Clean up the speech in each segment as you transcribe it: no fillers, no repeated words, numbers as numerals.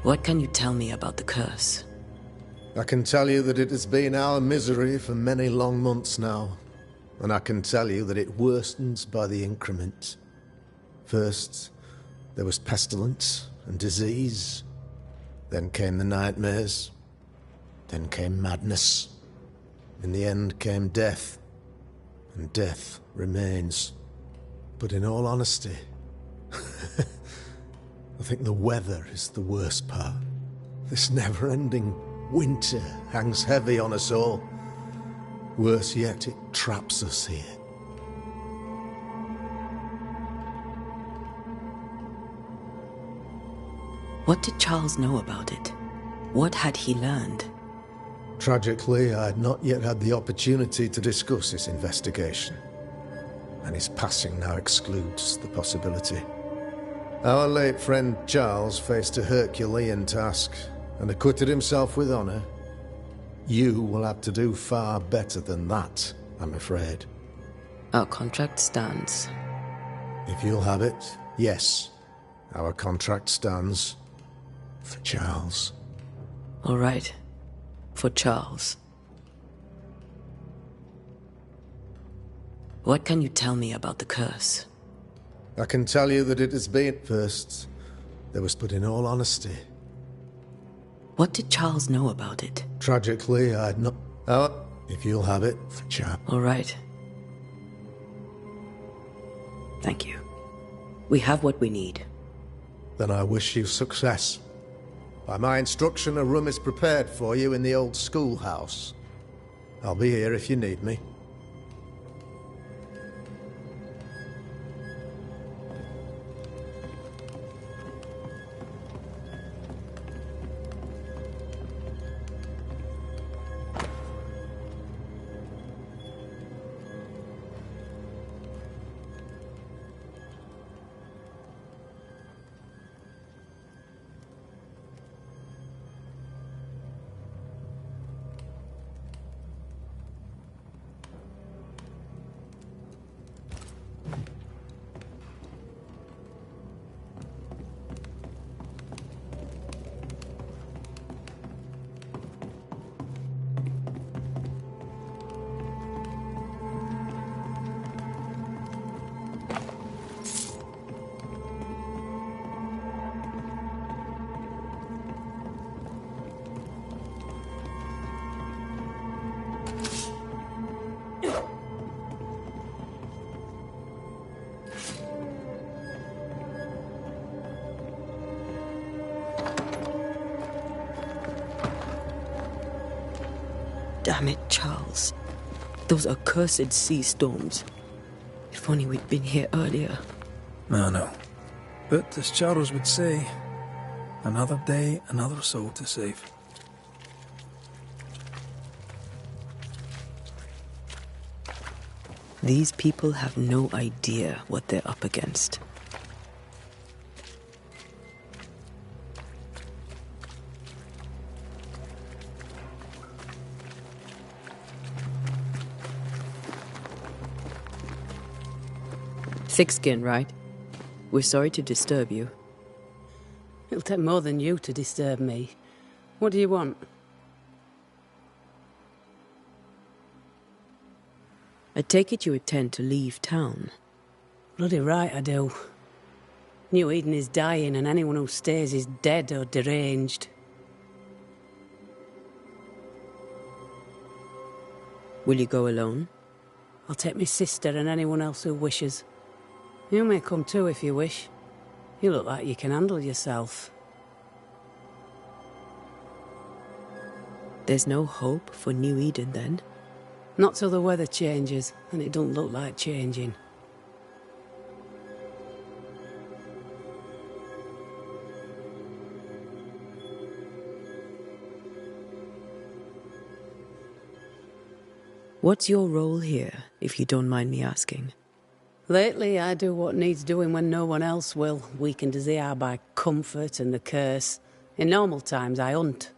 What can you tell me about the curse? I can tell you that it has been our misery for many long months now, and I can tell you that it worstens by the increment. First, there was pestilence and disease. Then came the nightmares. Then came madness. In the end came death, and death remains. But in all honesty, I think the weather is the worst part. This never-ending winter hangs heavy on us all. Worse yet, it traps us here. What did Charles know about it? What had he learned? Tragically, I had not yet had the opportunity to discuss his investigation, and his passing now excludes the possibility. Our late friend Charles faced a Herculean task and acquitted himself with honor. You will have to do far better than that, I'm afraid. Our contract stands. If you'll have it, yes, our contract stands for Charles. All right, for Charles. What can you tell me about the curse? I can tell you that it has been first. There was, but in all honesty. What did Charles know about it? Tragically, I had not. If you'll have it, for Charles. All right. Thank you. We have what we need. Then I wish you success. By my instruction, a room is prepared for you in the old schoolhouse. I'll be here if you need me. Damn it, Charles. Those accursed sea storms. If only we'd been here earlier. No. But as Charles would say, another day, another soul to save. These people have no idea what they're up against. Thick skin, right? We're sorry to disturb you. It'll take more than you to disturb me. What do you want? I take it you intend to leave town. Bloody right I do. New Eden is dying and anyone who stays is dead or deranged. Will you go alone? I'll take my sister and anyone else who wishes. You may come too if you wish. You look like you can handle yourself. There's no hope for New Eden then? Not till the weather changes, and it don't look like changing. What's your role here, if you don't mind me asking? Lately, I do what needs doing when no one else will, weakened as they are by comfort and the curse. In normal times, I hunt.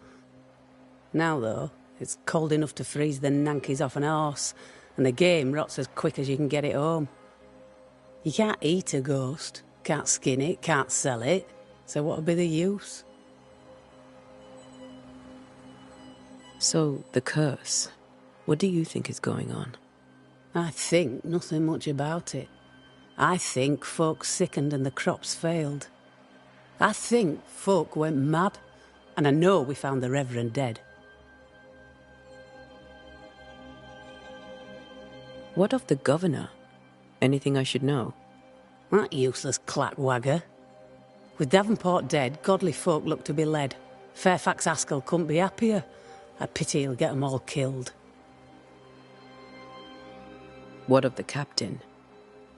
Now, though, it's cold enough to freeze the nankies off an horse, and the game rots as quick as you can get it home. You can't eat a ghost, can't skin it, can't sell it, so what'll be the use? So, the curse. What do you think is going on? I think nothing much about it. I think folk sickened and the crops failed. I think folk went mad, and I know we found the Reverend dead. What of the governor? Anything I should know? That useless clackwagger. With Davenport dead, godly folk look to be led. Fairfax Askell couldn't be happier. I pity he'll get 'em all killed. What of the captain?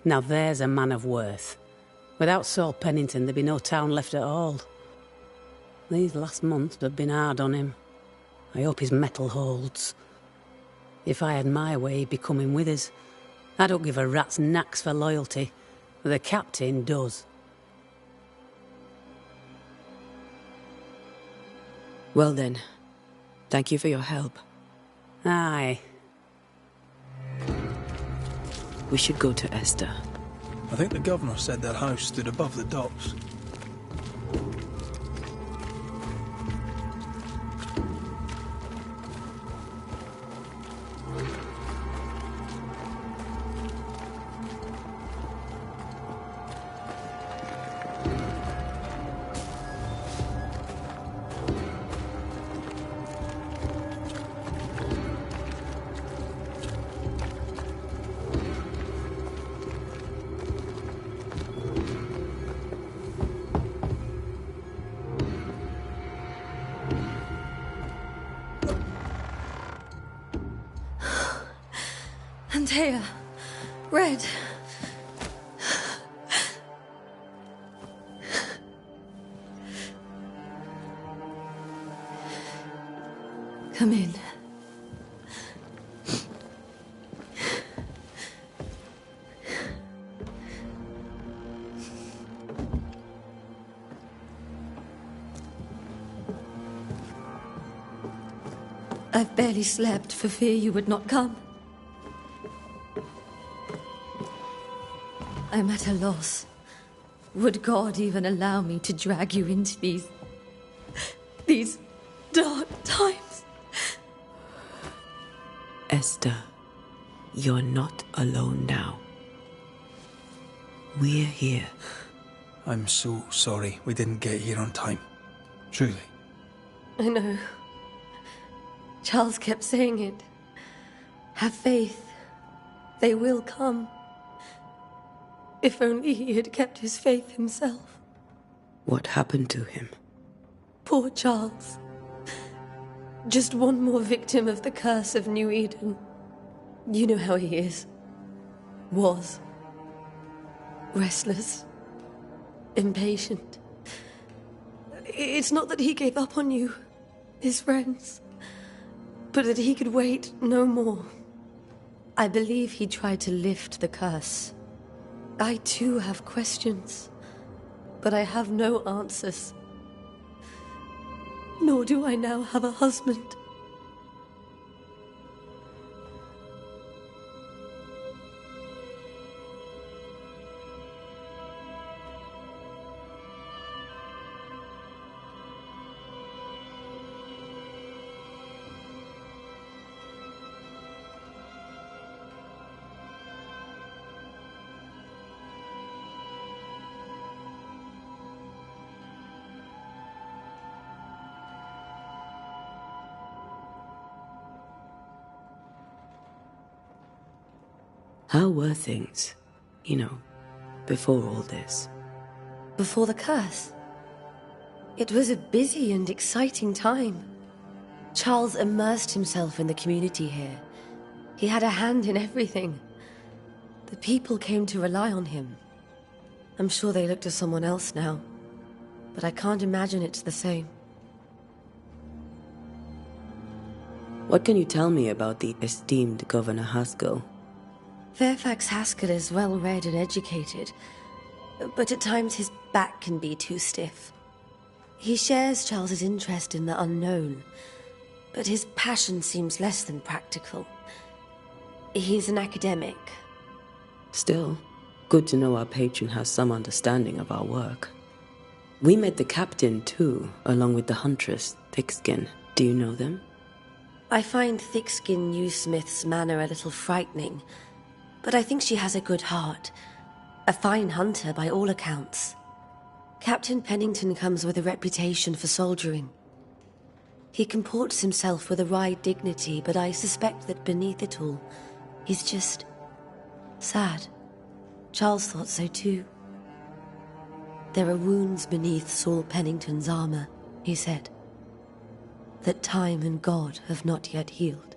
Now there's a man of worth. Without Saul Pennington, there'd be no town left at all. These last months have been hard on him. I hope his mettle holds. If I had my way, he'd be coming with us. I don't give a rat's knacks for loyalty, but the captain does. Well then, thank you for your help. Aye. We should go to Esther. I think the governor said their house stood above the docks. Antea. Red. Come in. I've barely slept for fear you would not come. I'm at a loss. Would God even allow me to drag you into these dark times? Esther, you're not alone now. We're here. I'm so sorry we didn't get here on time. Truly. I know. Charles kept saying it. Have faith. They will come. If only he had kept his faith himself. What happened to him? Poor Charles. Just one more victim of the curse of New Eden. You know how he is. Was. Restless. Impatient. It's not that he gave up on you, his friends, but that he could wait no more. I believe he tried to lift the curse. I too have questions, but I have no answers. Nor do I now have a husband. How were things, before all this? Before the curse? It was a busy and exciting time. Charles immersed himself in the community here. He had a hand in everything. The people came to rely on him. I'm sure they look to someone else now, but I can't imagine it's the same. What can you tell me about the esteemed Governor Haskell? Fairfax Haskell is well-read and educated, but at times his back can be too stiff. He shares Charles's interest in the unknown, but his passion seems less than practical. He's an academic. Still, good to know our patron has some understanding of our work. We met the captain too, along with the huntress, Thickskin. Do you know them? I find thick-skinned Newsmith's manner a little frightening, but I think she has a good heart. A fine hunter by all accounts. Captain Pennington comes with a reputation for soldiering. He comports himself with a wry dignity, but I suspect that beneath it all, he's just sad. Charles thought so too. There are wounds beneath Saul Pennington's armor, he said, that time and God have not yet healed.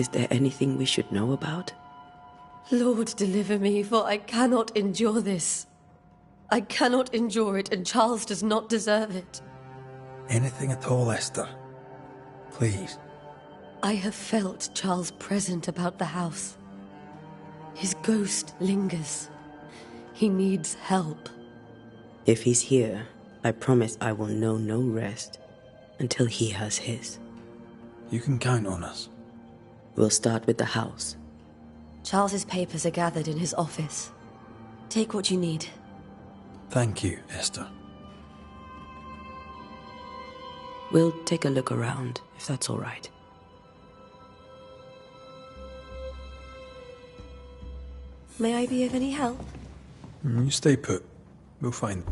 Is there anything we should know about? Lord, deliver me, for I cannot endure this. I cannot endure it, and Charles does not deserve it. Anything at all, Esther. Please. I have felt Charles present about the house. His ghost lingers. He needs help. If he's here, I promise I will know no rest until he has his. You can count on us. We'll start with the house. Charles's papers are gathered in his office. Take what you need. Thank you, Esther. We'll take a look around, if that's all right. May I be of any help? You stay put. We'll find.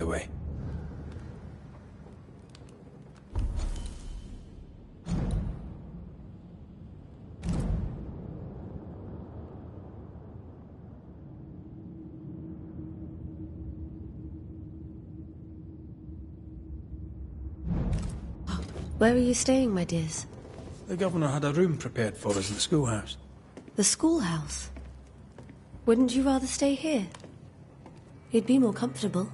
Away. Where are you staying, my dears? The governor had a room prepared for us in the schoolhouse. The schoolhouse? Wouldn't you rather stay here? You'd be more comfortable.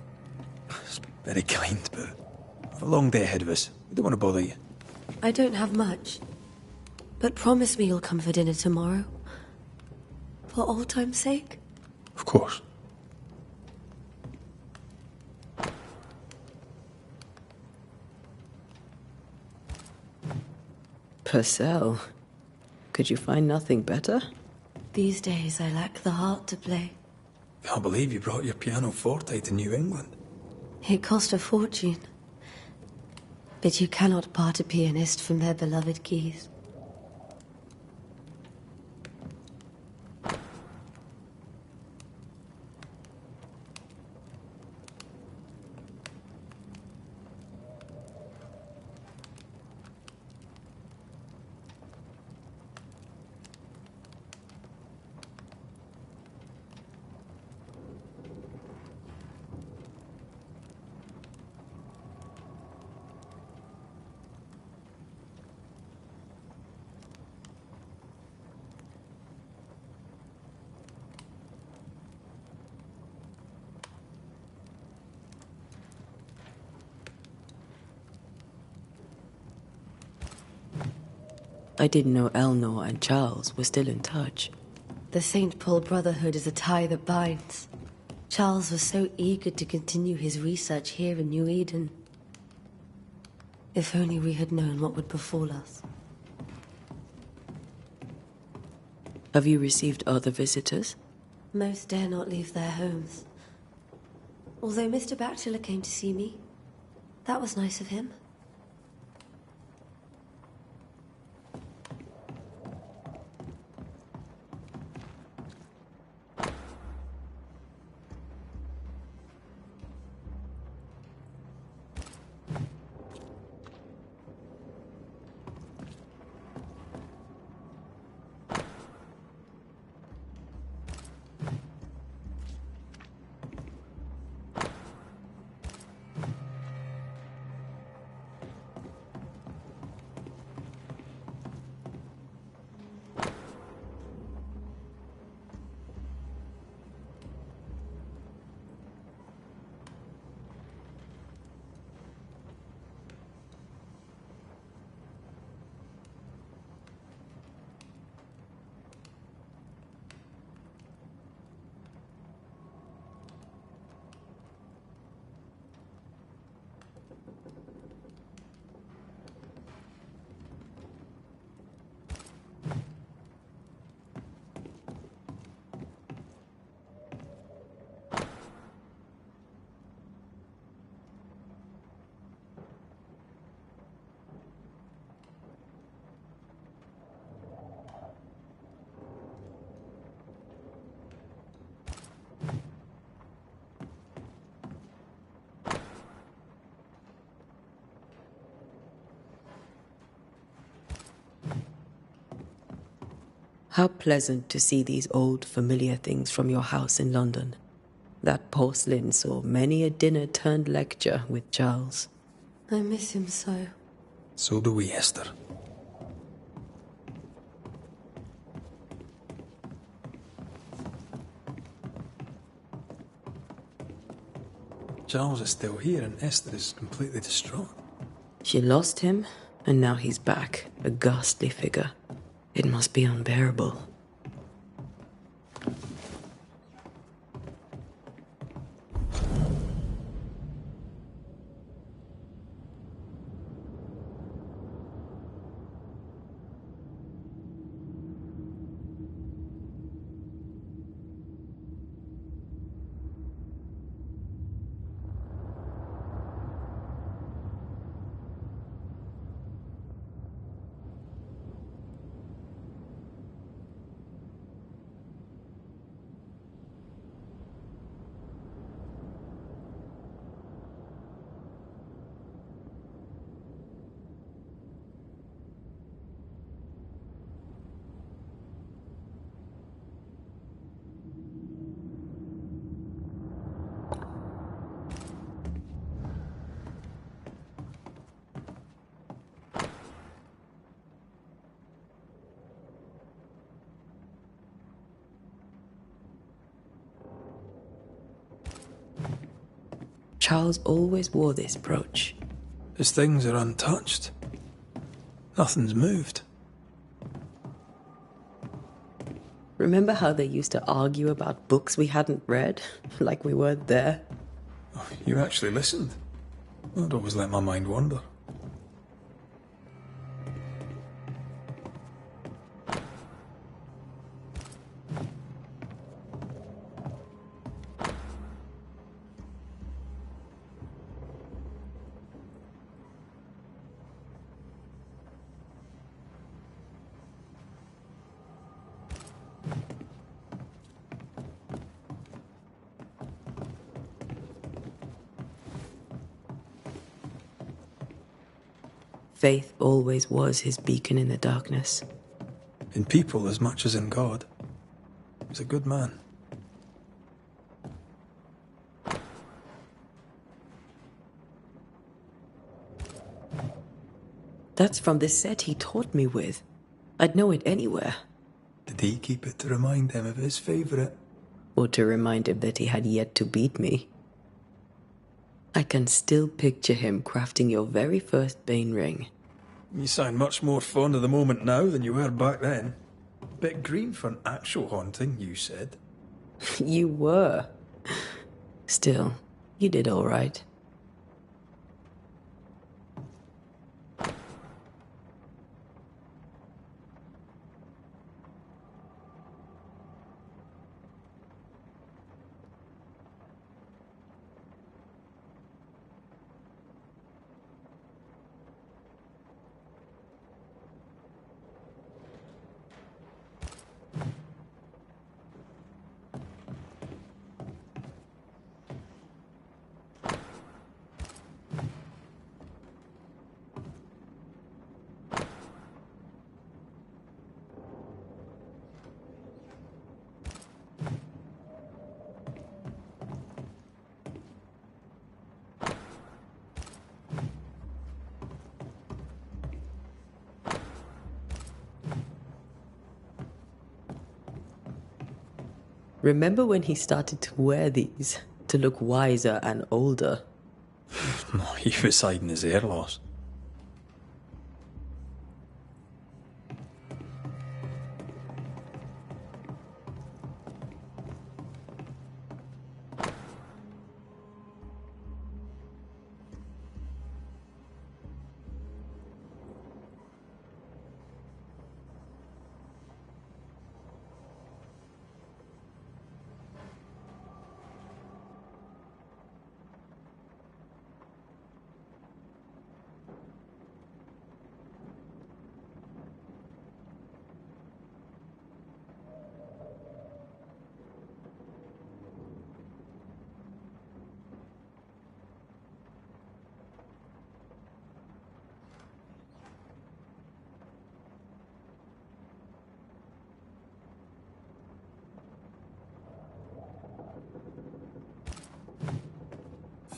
It's very kind, but we've a long day ahead of us. We don't want to bother you. I don't have much. But promise me you'll come for dinner tomorrow. For old time's sake. Of course. Purcell, could you find nothing better? These days I lack the heart to play. Can't believe you brought your pianoforte to New England. It cost a fortune. But you cannot part a pianist from their beloved keys. I didn't know Eleanor and Charles were still in touch. The St. Paul Brotherhood is a tie that binds. Charles was so eager to continue his research here in New Eden. If only we had known what would befall us. Have you received other visitors? Most dare not leave their homes. Although Mr. Bachelor came to see me. That was nice of him. How pleasant to see these old, familiar things from your house in London. That porcelain saw many a dinner-turned-lecture with Charles. I miss him so. So do we, Esther. Charles is still here and Esther is completely distraught. She lost him, and now he's back, a ghastly figure. It must be unbearable. Charles always wore this brooch. His things are untouched. Nothing's moved. Remember how they used to argue about books we hadn't read? Like we weren't there? Oh, you actually listened? I'd always let my mind wander. Faith always was his beacon in the darkness. In people as much as in God. He's a good man. That's from the set he taught me with. I'd know it anywhere. Did he keep it to remind him of his favourite? Or to remind him that he had yet to beat me. I can still picture him crafting your very first Bane ring. You sound much more fond of the moment now than you were back then. Bit green for an actual haunting, you said. You were. Still, you did all right. Remember when he started to wear these to look wiser and older? He was hiding his hair loss.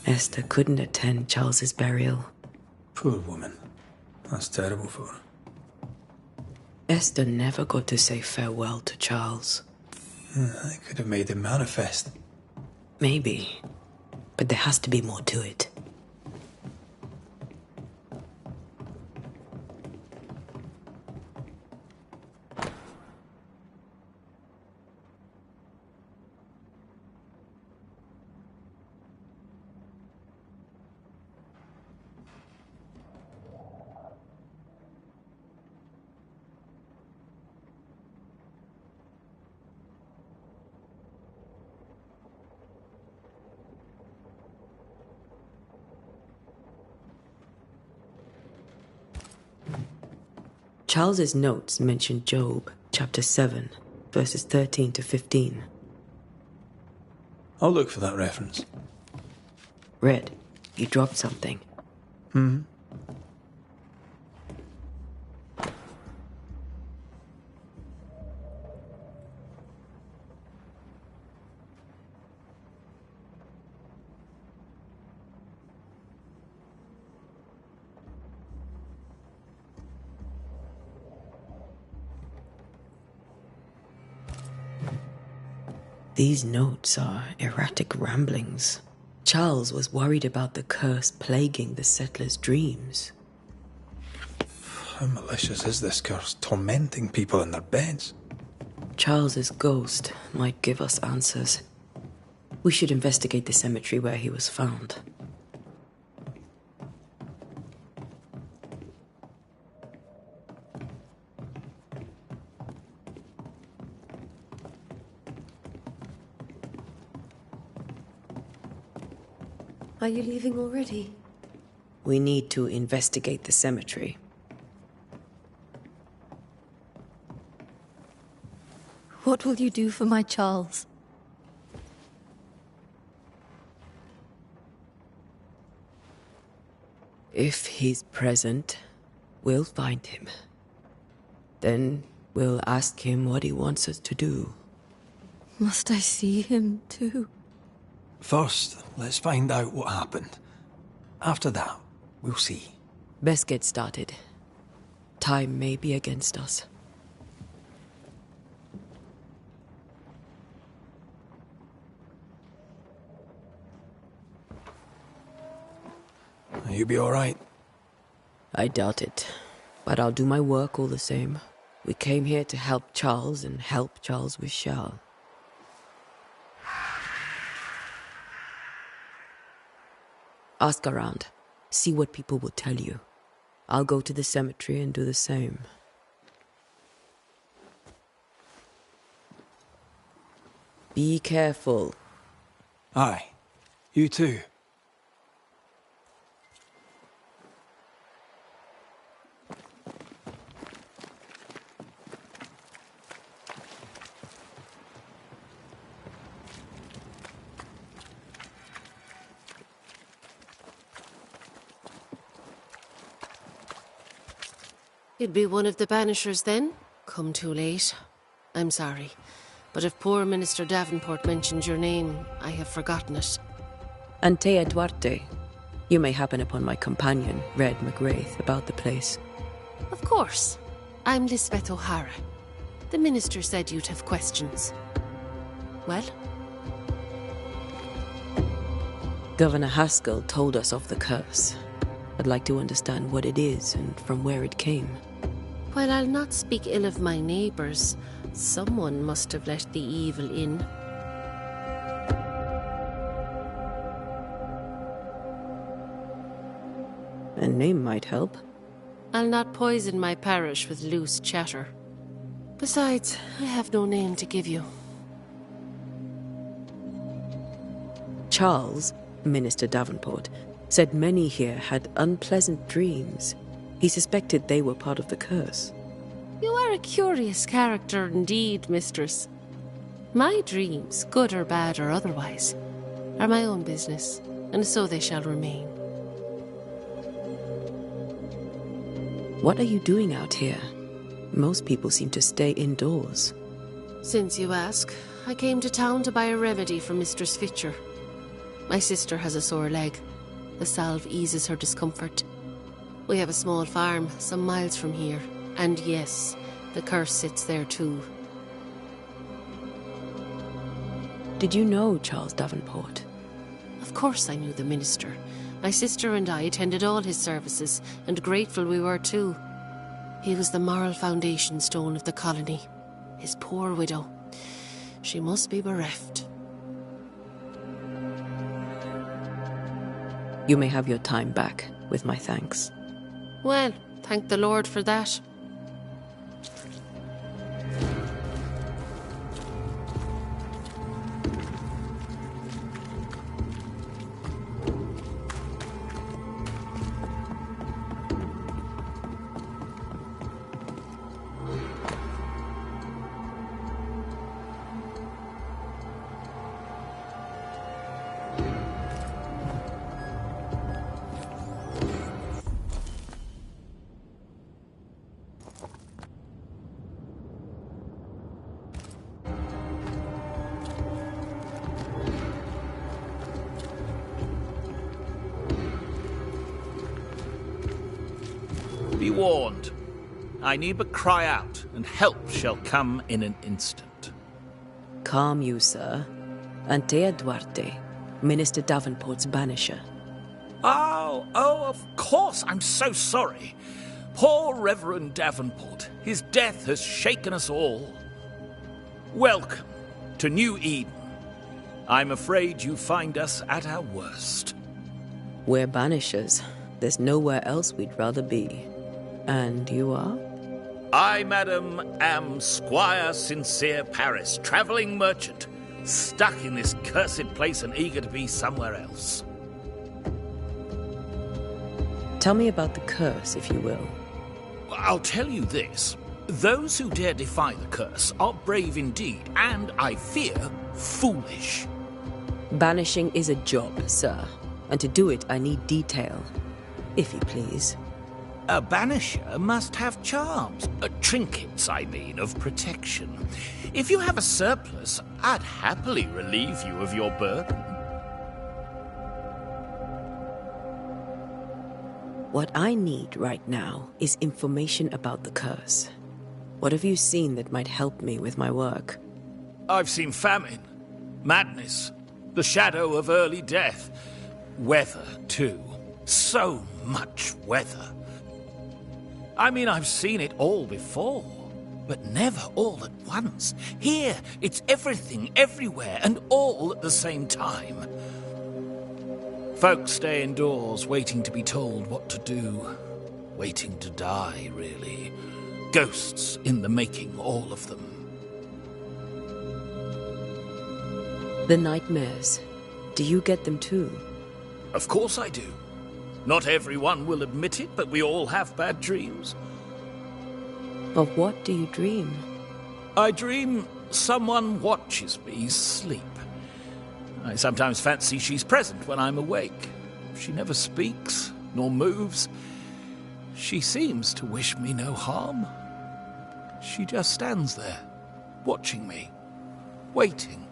Esther couldn't attend Charles's burial. Poor woman. That's terrible for her. Esther never got to say farewell to Charles. I could have made him manifest. Maybe. But there has to be more to it. Charles's notes mention Job, chapter 7, verses 13 to 15. I'll look for that reference. Red, you dropped something. These notes are erratic ramblings. Charles was worried about the curse plaguing the settlers' dreams. How malicious is this curse, tormenting people in their beds? Charles's ghost might give us answers. We should investigate the cemetery where he was found. Are you leaving already? We need to investigate the cemetery. What will you do for my Charles? If he's present, we'll find him. Then we'll ask him what he wants us to do. Must I see him too? First, let's find out what happened. After that, we'll see. Best get started. Time may be against us. You be all right? I doubt it, but I'll do my work all the same. We came here to help Charles, and help Charles we shall. Ask around. See what people will tell you. I'll go to the cemetery and do the same. Be careful. Aye. You too. You'd be one of the Banishers then? Come too late. I'm sorry, but if poor Minister Davenport mentioned your name, I have forgotten it. Antea Duarte. You may happen upon my companion, Red McGrath, about the place. Of course. I'm Lisbeth O'Hara. The minister said you'd have questions. Well? Governor Haskell told us of the curse. I'd like to understand what it is and from where it came. While I'll not speak ill of my neighbours, someone must have let the evil in. A name might help. I'll not poison my parish with loose chatter. Besides, I have no name to give you. Charles, Minister Davenport, said many here had unpleasant dreams. He suspected they were part of the curse. You are a curious character indeed, mistress. My dreams, good or bad or otherwise, are my own business, and so they shall remain. What are you doing out here? Most people seem to stay indoors. Since you ask, I came to town to buy a remedy for Mistress Fitcher. My sister has a sore leg. The salve eases her discomfort. We have a small farm some miles from here. And yes, the curse sits there too. Did you know Charles Davenport? Of course I knew the minister. My sister and I attended all his services, and grateful we were too. He was the moral foundation stone of the colony. His poor widow. She must be bereft. You may have your time back, with my thanks. Well, thank the Lord for that. Be warned. I need but cry out, and help shall come in an instant. Calm you, sir. Antea Duarte, Minister Davenport's banisher. Oh, of course. I'm so sorry. Poor Reverend Davenport. His death has shaken us all. Welcome to New Eden. I'm afraid you find us at our worst. We're banishers. There's nowhere else we'd rather be. And you are? I, madam, am Squire Sincere Paris, travelling merchant, stuck in this cursed place and eager to be somewhere else. Tell me about the curse, if you will. I'll tell you this. Those who dare defy the curse are brave indeed, and, I fear, foolish. Banishing is a job, sir. And to do it, I need detail. If you please. A banisher must have charms. Trinkets, I mean, of protection. If you have a surplus, I'd happily relieve you of your burden. What I need right now is information about the curse. What have you seen that might help me with my work? I've seen famine, madness, the shadow of early death. Weather, too. So much weather. I mean, I've seen it all before, but never all at once. Here, it's everything, everywhere, and all at the same time. Folks stay indoors, waiting to be told what to do. Waiting to die, really. Ghosts in the making, all of them. The nightmares. Do you get them too? Of course I do. Not everyone will admit it, but we all have bad dreams. Of what do you dream? I dream someone watches me sleep. I sometimes fancy she's present when I'm awake. She never speaks, nor moves. She seems to wish me no harm. She just stands there, watching me, waiting,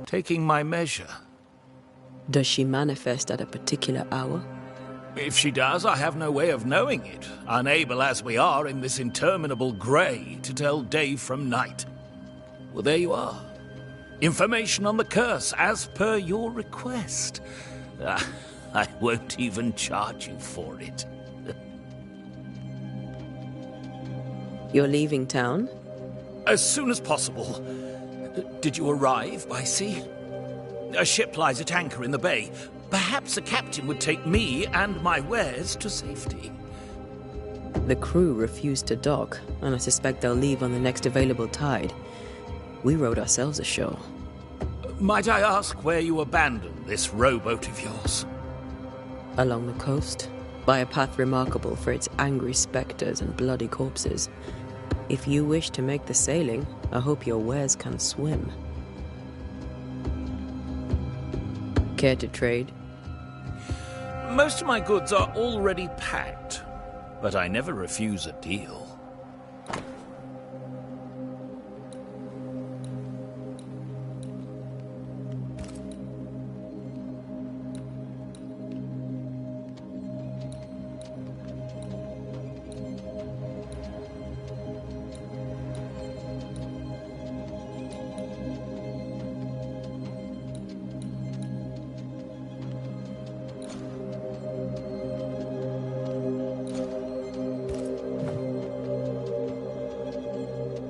taking my measure. Does she manifest at a particular hour? If she does, I have no way of knowing it, unable as we are in this interminable grey to tell day from night. Well, there you are. Information on the curse, as per your request. I won't even charge you for it. You're leaving town? As soon as possible. Did you arrive by sea? A ship lies at anchor in the bay. Perhaps a captain would take me and my wares to safety. The crew refused to dock, and I suspect they'll leave on the next available tide. We rowed ourselves ashore. Might I ask where you abandoned this rowboat of yours? Along the coast, by a path remarkable for its angry spectres and bloody corpses. If you wish to make the sailing, I hope your wares can swim. Care to trade? Most of my goods are already packed, but I never refuse a deal.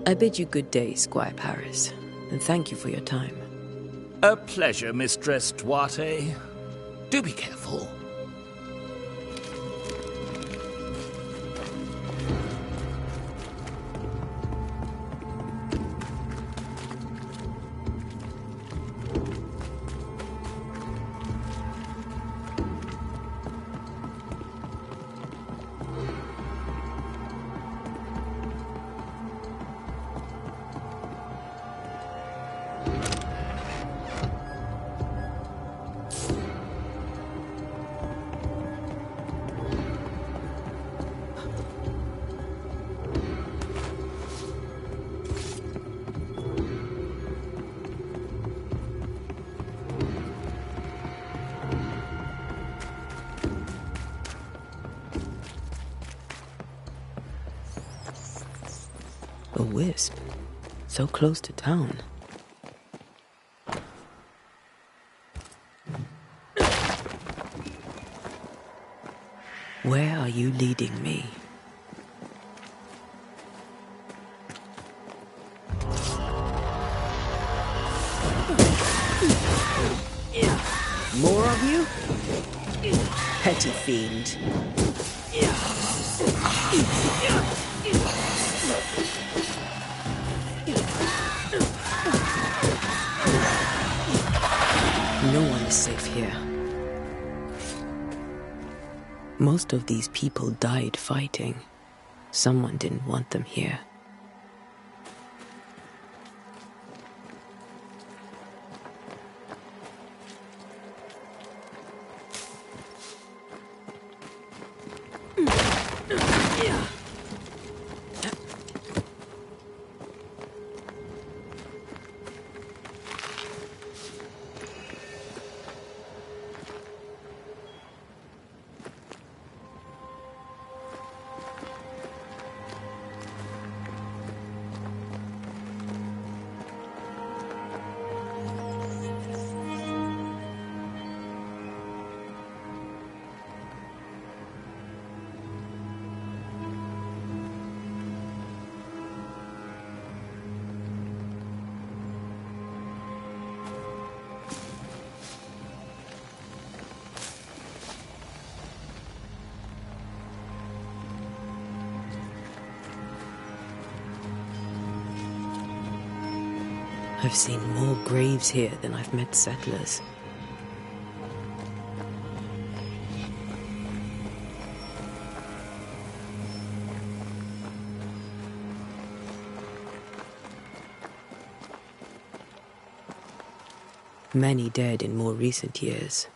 I bid you good day, Squire Paris, and thank you for your time. A pleasure, Mistress Duarte. Do be careful. A wisp, so close to town. Where are you leading me? More of you? Petty fiend. No one is safe here. Most of these people died fighting. Someone didn't want them here. I've seen more graves here than I've met settlers. Many dead in more recent years.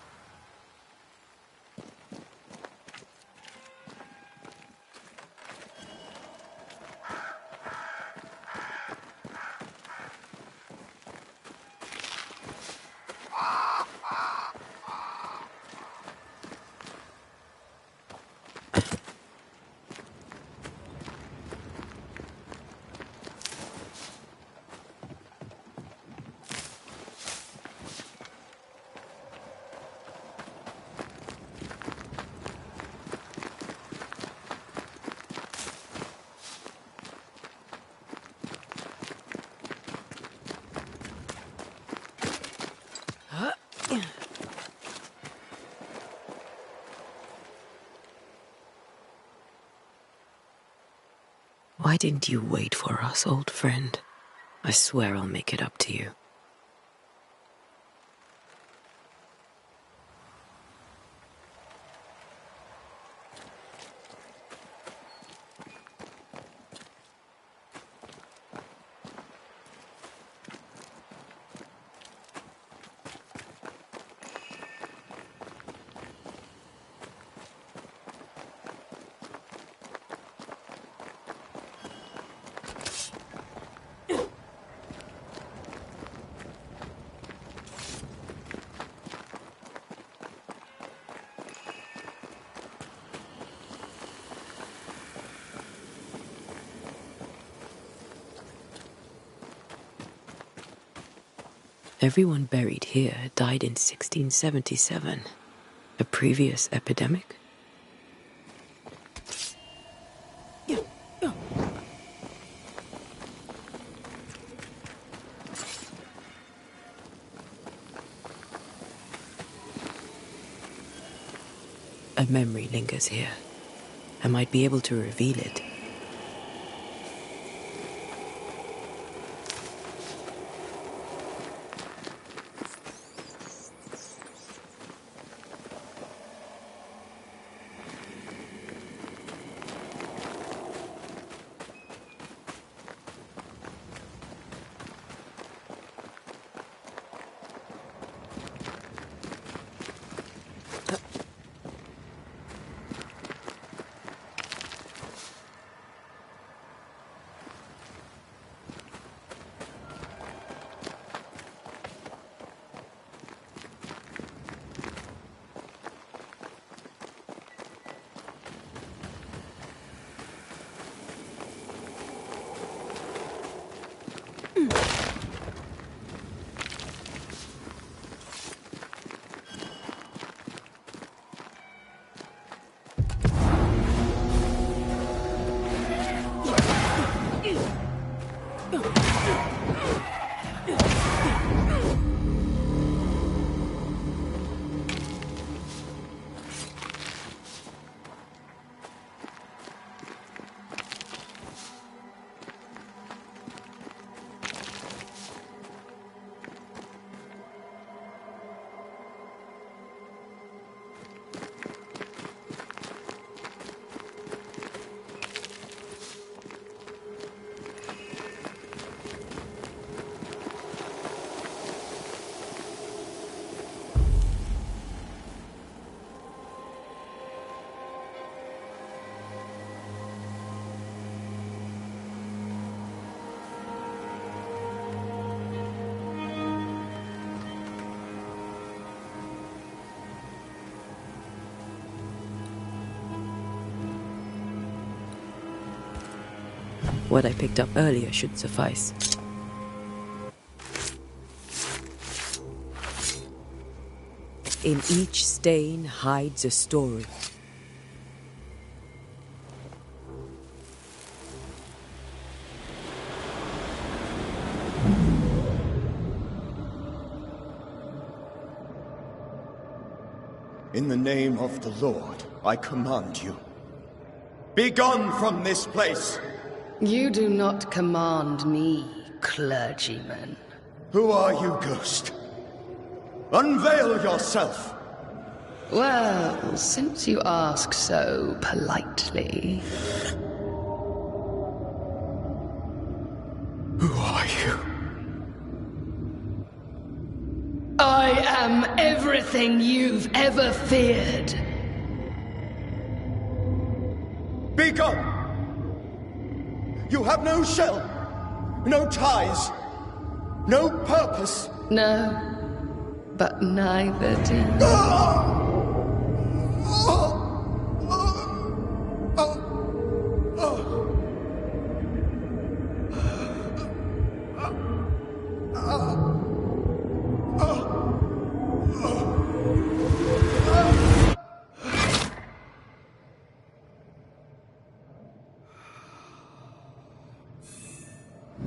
Why didn't you wait for us, old friend? I swear I'll make it up to you. Everyone buried here died in 1677. A previous epidemic? A memory lingers here. I might be able to reveal it. What I picked up earlier should suffice. In each stain hides a story. In the name of the Lord, I command you. Be gone from this place! You do not command me, clergyman. Who are you, ghost? Unveil yourself! Well, since you ask so politely... Who are you? I am everything you've ever feared. Be gone! You have no shell, no ties, no purpose. No, but neither do you.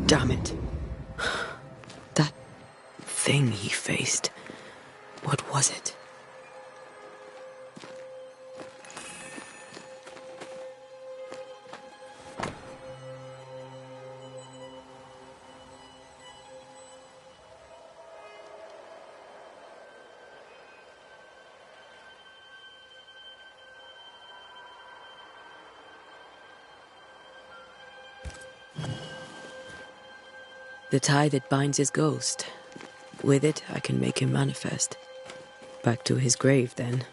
Damn it. That thing he faced. What was it? The tie that binds his ghost. With it, I can make him manifest. Back to his grave, then.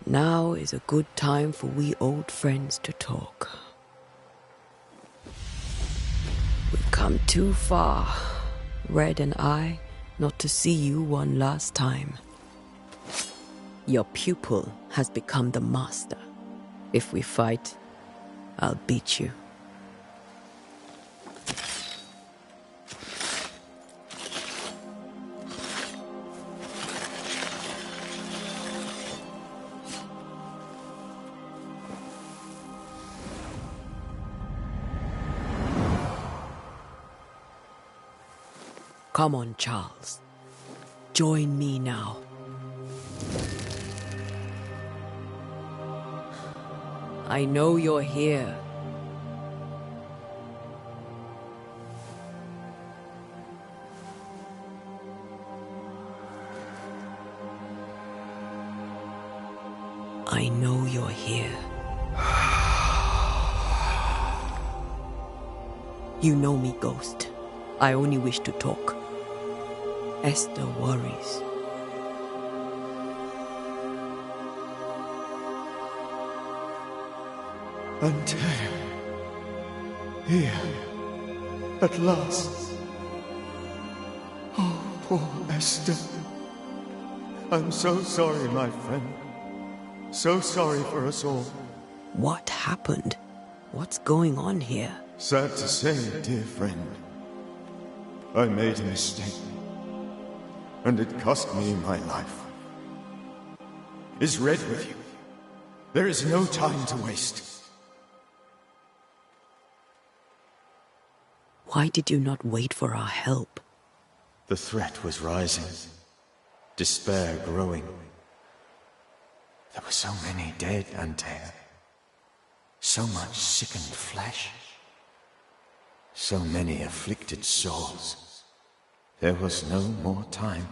Now is a good time for we old friends to talk. come too far, Red and I, not to see you one last time. Your pupil has become the master. If we fight, I'll beat you. Come on, Charles. Join me now. I know you're here. I know you're here. You know me, Ghost. I only wish to talk. Esther worries. Antea. Here. At last. Oh, poor Esther. I'm so sorry, my friend. So sorry for us all. What happened? What's going on here? Sad to say, dear friend. I made a mistake. And it cost me my life. Is Red with you? There is no time to waste. Why did you not wait for our help? The threat was rising. Despair growing. There were so many dead, Antea. So much sickened flesh. So many afflicted souls. There was no more time.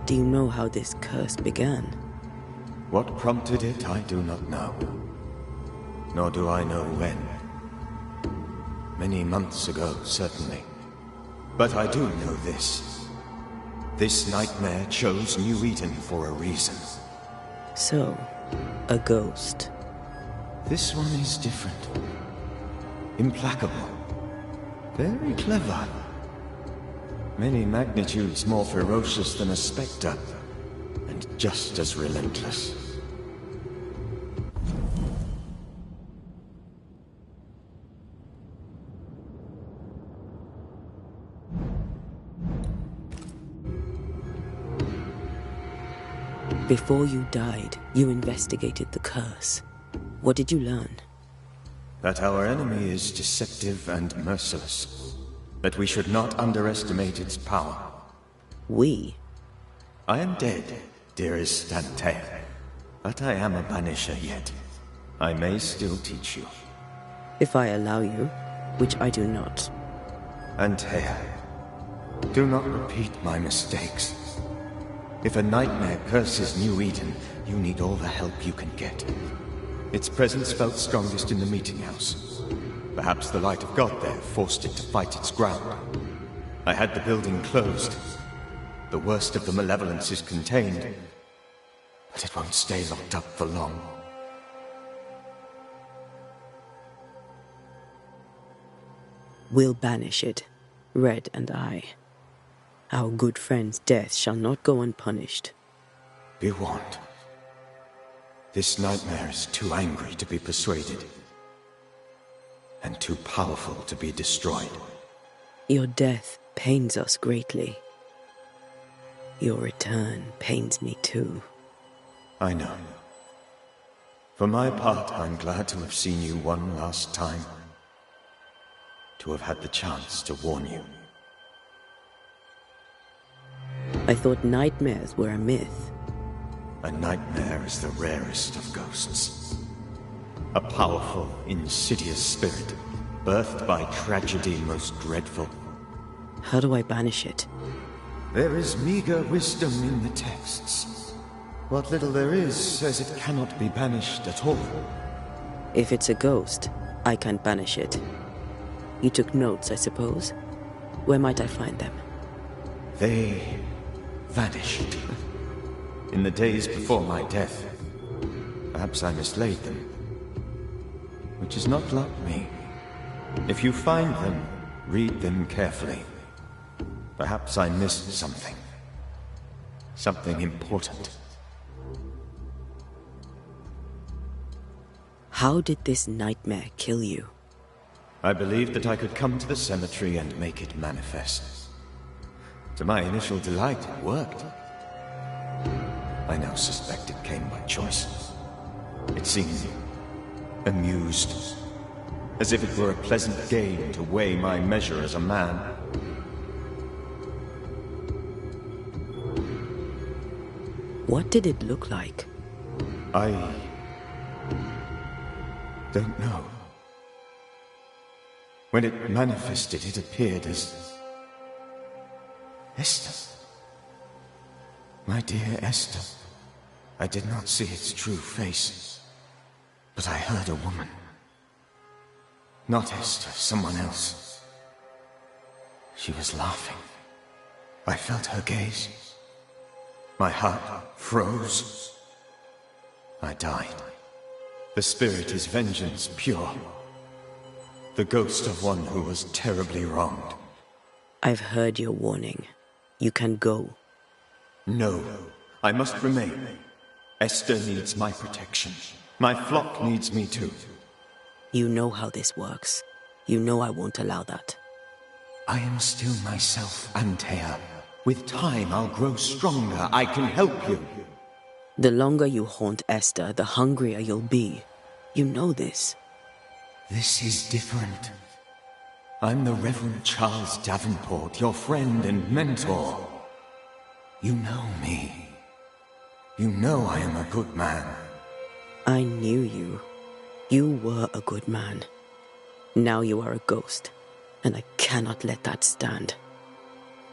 Do you know how this curse began? What prompted it, I do not know. Nor do I know when. Many months ago, certainly. But I do know this. This nightmare chose New Eden for a reason. So, a ghost. This one is different. Implacable. Very clever. Many magnitudes more ferocious than a spectre, and just as relentless. Before you died, you investigated the curse. What did you learn? That our enemy is deceptive and merciless. That we should not underestimate its power. We? I am dead, dearest Antea. But I am a Banisher yet. I may still teach you. If I allow you, which I do not. Antea, do not repeat my mistakes. If a nightmare curses New Eden, you need all the help you can get. Its presence felt strongest in the meeting house. Perhaps the light of God there forced it to fight its ground. I had the building closed. The worst of the malevolence is contained, but it won't stay locked up for long. We'll banish it, Red and I. Our good friend's death shall not go unpunished. Be warned. This nightmare is too angry to be persuaded, and too powerful to be destroyed. Your death pains us greatly. Your return pains me too. I know. For my part, I'm glad to have seen you one last time. To have had the chance to warn you. I thought nightmares were a myth. A nightmare is the rarest of ghosts. A powerful, insidious spirit, birthed by tragedy most dreadful. How do I banish it? There is meager wisdom in the texts. What little there is says it cannot be banished at all. If it's a ghost, I can't banish it. You took notes, I suppose? Where might I find them? They vanished. In the days before my death. Perhaps I mislaid them. Which is not like me. If you find them, read them carefully. Perhaps I missed something. Something important. How did this nightmare kill you? I believed that I could come to the cemetery and make it manifest. To my initial delight, it worked. I now suspect it came by choice. It seemed amused, as if it were a pleasant game to weigh my measure as a man. What did it look like? I don't know. When it manifested, it appeared as Esther. My dear Esther. I did not see its true face, but I heard a woman. Not Esther, someone else. She was laughing. I felt her gaze. My heart froze. I died. The spirit is vengeance pure. The ghost of one who was terribly wronged. I've heard your warning. You can go. No, I must remain. Esther needs my protection. My flock needs me too. You know how this works. You know I won't allow that. I am still myself, Antea. With time, I'll grow stronger. I can help you. The longer you haunt Esther, the hungrier you'll be. You know this. This is different. I'm the Reverend Charles Davenport, your friend and mentor. You know me. You know I am a good man. I knew you. You were a good man. Now you are a ghost, and I cannot let that stand.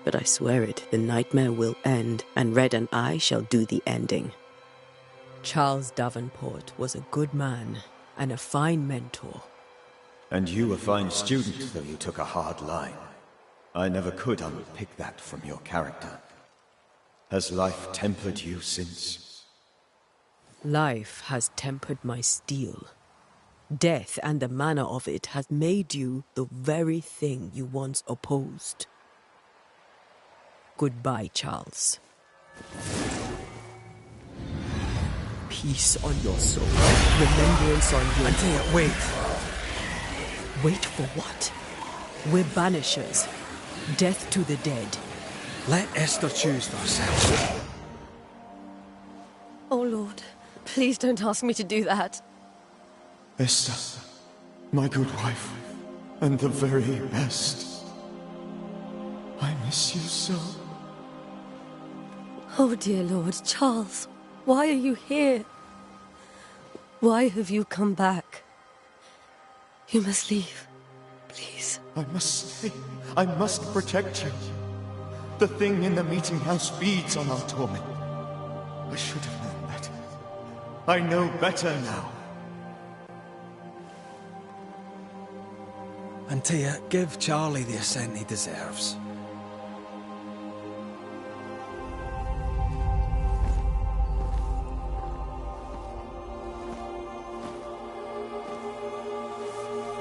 But I swear it, the nightmare will end, and Red and I shall do the ending. Charles Davenport was a good man and a fine mentor. And you a fine student, though you took a hard line. I never could unpick that from your character. Has life tempered you since? Life has tempered my steel. Death and the manner of it has made you the very thing you once opposed. Goodbye, Charles. Peace on your soul. Remembrance on your... Antea, wait. Wait for what? We're banishers. Death to the dead. Let Esther choose for herself. Oh, Lord. Please don't ask me to do that. Esther, my good wife, and the very best. I miss you so. Oh, dear Lord, Charles, why are you here? Why have you come back? You must leave, please. I must stay. I must protect you. The thing in the meeting house feeds on our torment. I should have known better. I know better now. Antea, give Charlie the ascent he deserves.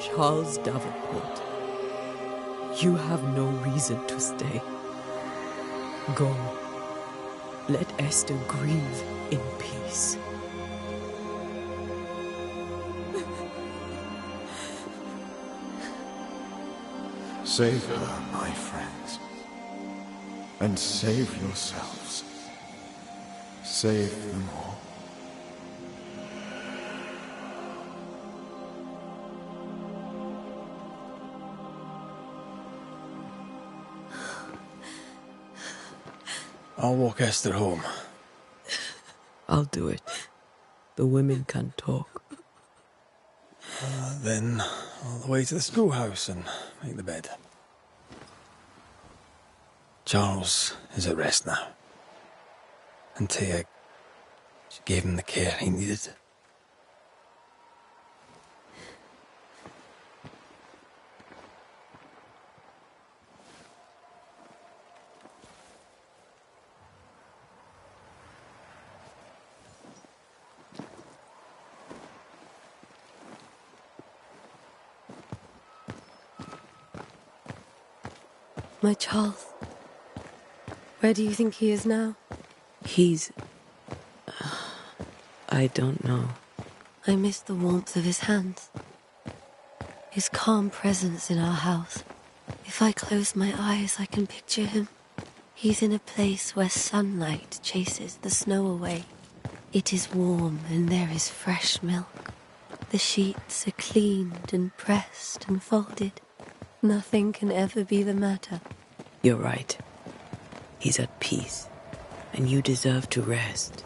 Charles Davenport, you have no reason to stay. Go. Let Esther grieve in peace. Save her, my friends. And save yourselves. Save them all. I'll walk Esther home. I'll do it. The women can talk. Then all the way to the schoolhouse and make the bed. Charles is at rest now. Antea, she gave him the care he needed. My Charles. Where do you think he is now? He's... I don't know. I miss the warmth of his hands. His calm presence in our house. If I close my eyes, I can picture him. He's in a place where sunlight chases the snow away. It is warm and there is fresh milk. The sheets are cleaned and pressed and folded. Nothing can ever be the matter. You're right. He's at peace, and you deserve to rest.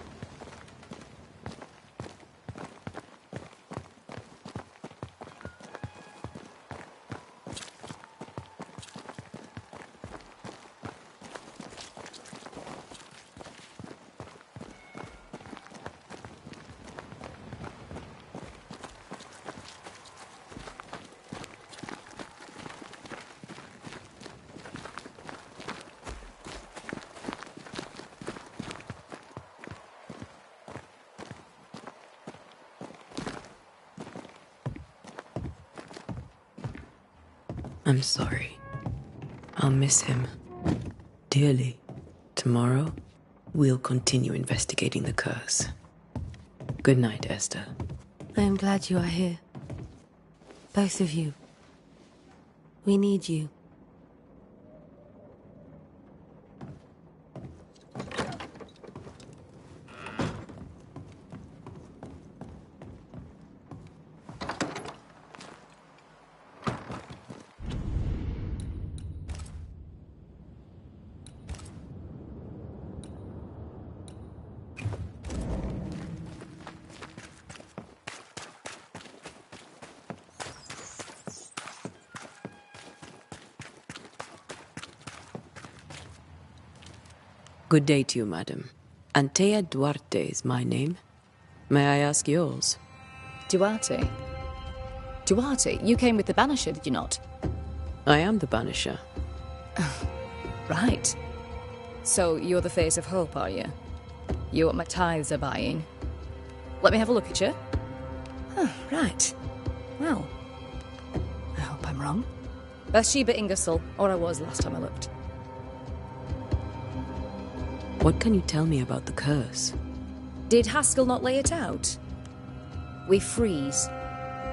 I'm sorry. I'll miss him dearly. Tomorrow, we'll continue investigating the curse. Good night, Esther. I am glad you are here. Both of you. We need you. Good day to you, madam. Antea Duarte is my name. May I ask yours? Duarte? Duarte, you came with the Banisher, did you not? I am the Banisher. Right. So you're the face of hope, are you? You're what my tithes are buying. Let me have a look at you. Oh, right. Well, I hope I'm wrong. Bathsheba Ingersoll, or I was last time I looked. What can you tell me about the curse? Did Haskell not lay it out? We freeze,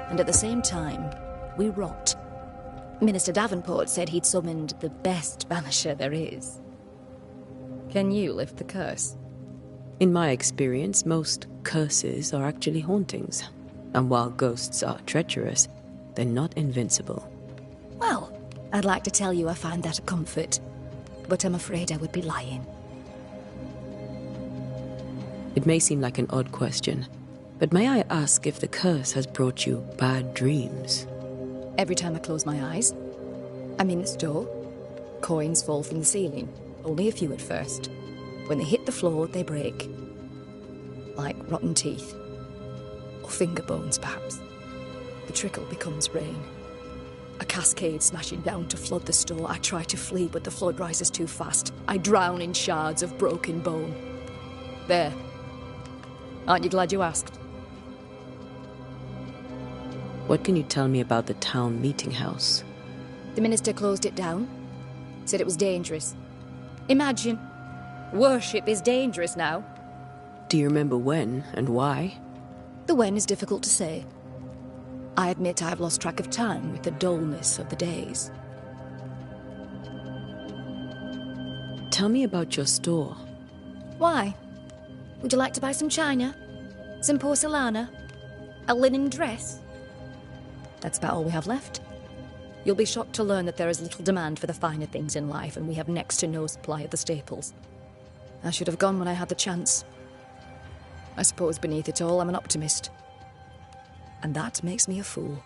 and at the same time, we rot. Minister Davenport said he'd summoned the best Banisher there is. Can you lift the curse? In my experience, most curses are actually hauntings. And while ghosts are treacherous, they're not invincible. Well, I'd like to tell you I find that a comfort, but I'm afraid I would be lying. It may seem like an odd question, but may I ask if the curse has brought you bad dreams? Every time I close my eyes, I'm in the store. Coins fall from the ceiling, only a few at first. When they hit the floor, they break. Like rotten teeth. Or finger bones, perhaps. The trickle becomes rain. A cascade smashing down to flood the store. I try to flee, but the flood rises too fast. I drown in shards of broken bone. There. Aren't you glad you asked? What can you tell me about the town meeting house? The minister closed it down. Said it was dangerous. Imagine. Worship is dangerous now. Do you remember when and why? The when is difficult to say. I admit I've lost track of time with the dullness of the days. Tell me about your store. Why? Would you like to buy some china? Some porcelana? A linen dress? That's about all we have left. You'll be shocked to learn that there is little demand for the finer things in life, and we have next to no supply of the staples. I should have gone when I had the chance. I suppose beneath it all, I'm an optimist. And that makes me a fool.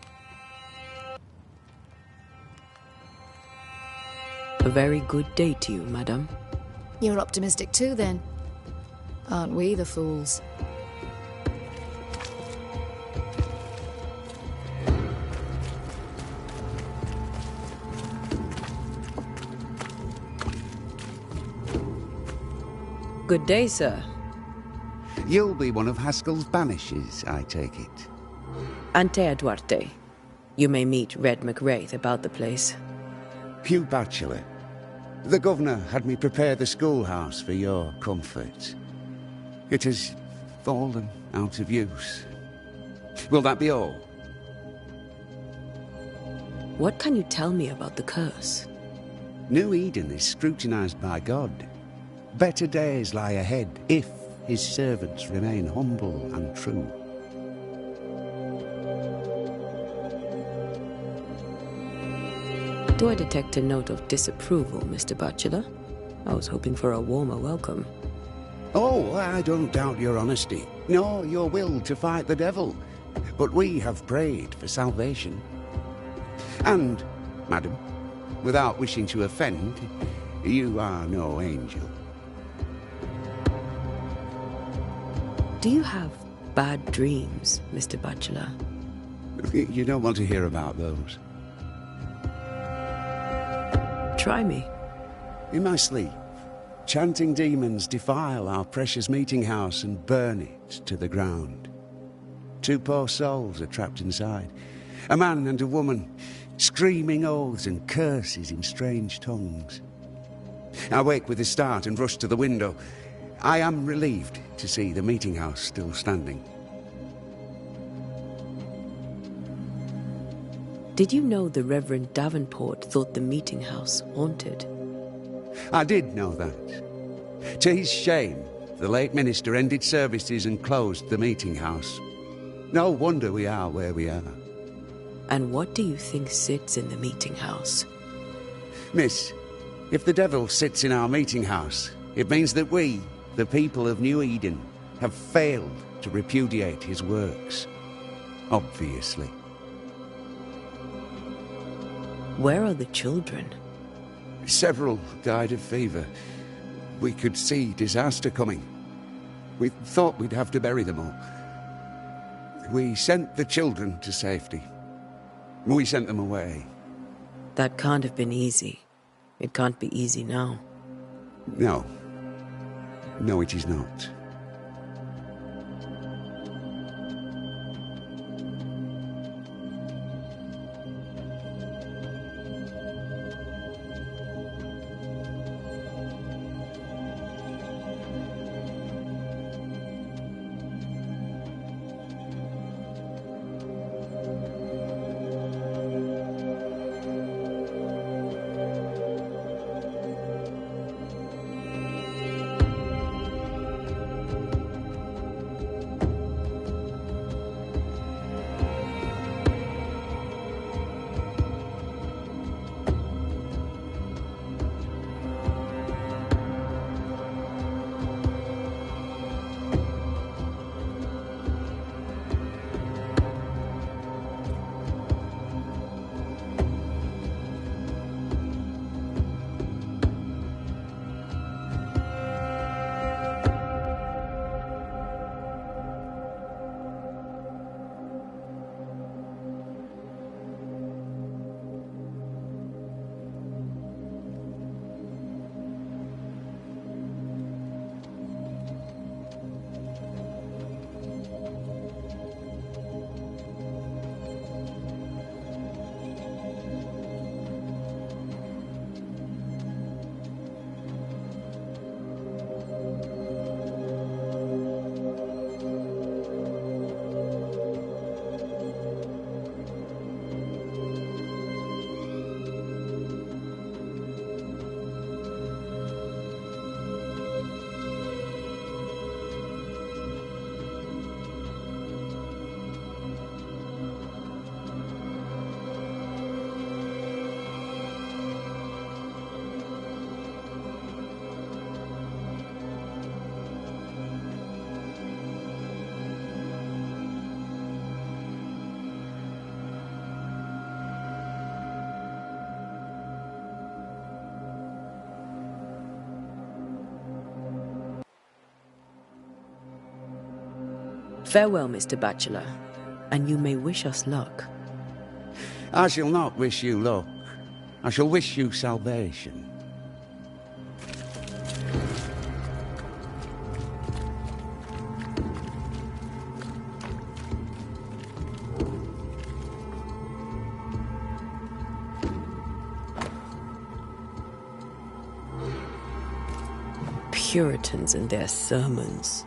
A very good day to you, madam. You're optimistic too, then. Aren't we the fools? Good day, sir. You'll be one of Haskell's banishers, I take it. Antea Duarte. You may meet Red McWraith about the place. Hugh Batchelor. The governor had me prepare the schoolhouse for your comfort. It has fallen out of use. Will that be all? What can you tell me about the curse? New Eden is scrutinized by God. Better days lie ahead if his servants remain humble and true. Do I detect a note of disapproval, Mr. Bachelor? I was hoping for a warmer welcome. Oh, I don't doubt your honesty, nor your will to fight the devil. But we have prayed for salvation. And, madam, without wishing to offend, you are no angel. Do you have bad dreams, Mr. Bachelor? You don't want to hear about those. Try me. In my sleep, chanting demons defile our precious meeting house and burn it to the ground. 2 poor souls are trapped inside. A man and a woman, screaming oaths and curses in strange tongues. I wake with a start and rush to the window. I am relieved to see the meeting house still standing. Did you know the Reverend Davenport thought the meeting house haunted? I did know that. To his shame, the late minister ended services and closed the meeting house. No wonder we are where we are. And what do you think sits in the meeting house? Miss, if the devil sits in our meeting house, it means that we, the people of New Eden, have failed to repudiate his works. Obviously. Where are the children? Several died of fever. We could see disaster coming. We thought we'd have to bury them all. We sent the children to safety. We sent them away. That can't have been easy. It can't be easy now. No. No, it is not. Farewell, Mr. Bachelor, and you may wish us luck. I shall not wish you luck. I shall wish you salvation. Puritans and their sermons.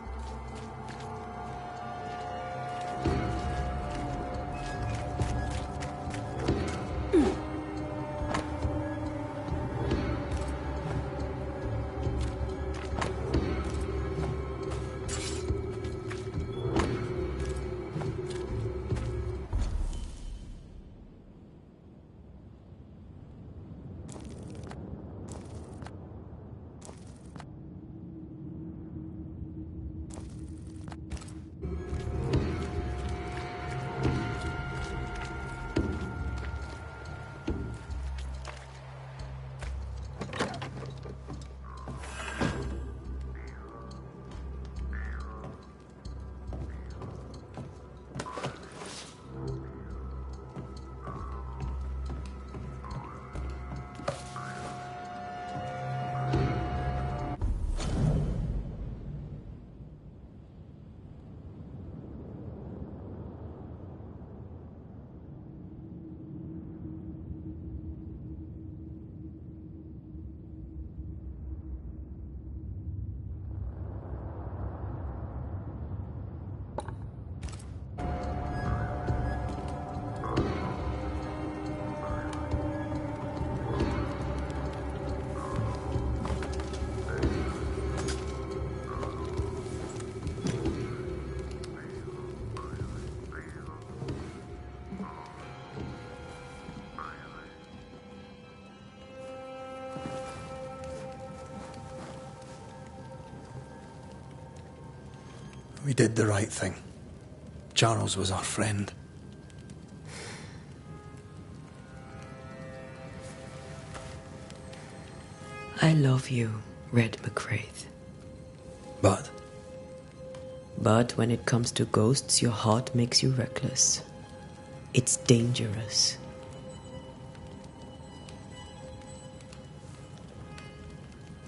We did the right thing. Charles was our friend. I love you, Red McWraith. But when it comes to ghosts, your heart makes you reckless. It's dangerous.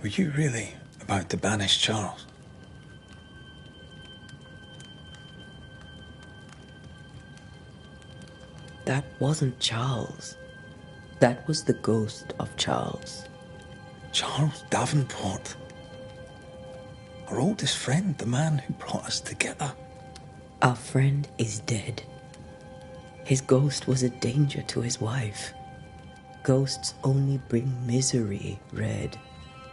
were you really about to banish Charles? That wasn't Charles. That was the ghost of Charles. Charles Davenport. Our oldest friend, the man who brought us together. Our friend is dead. His ghost was a danger to his wife. Ghosts only bring misery, Red.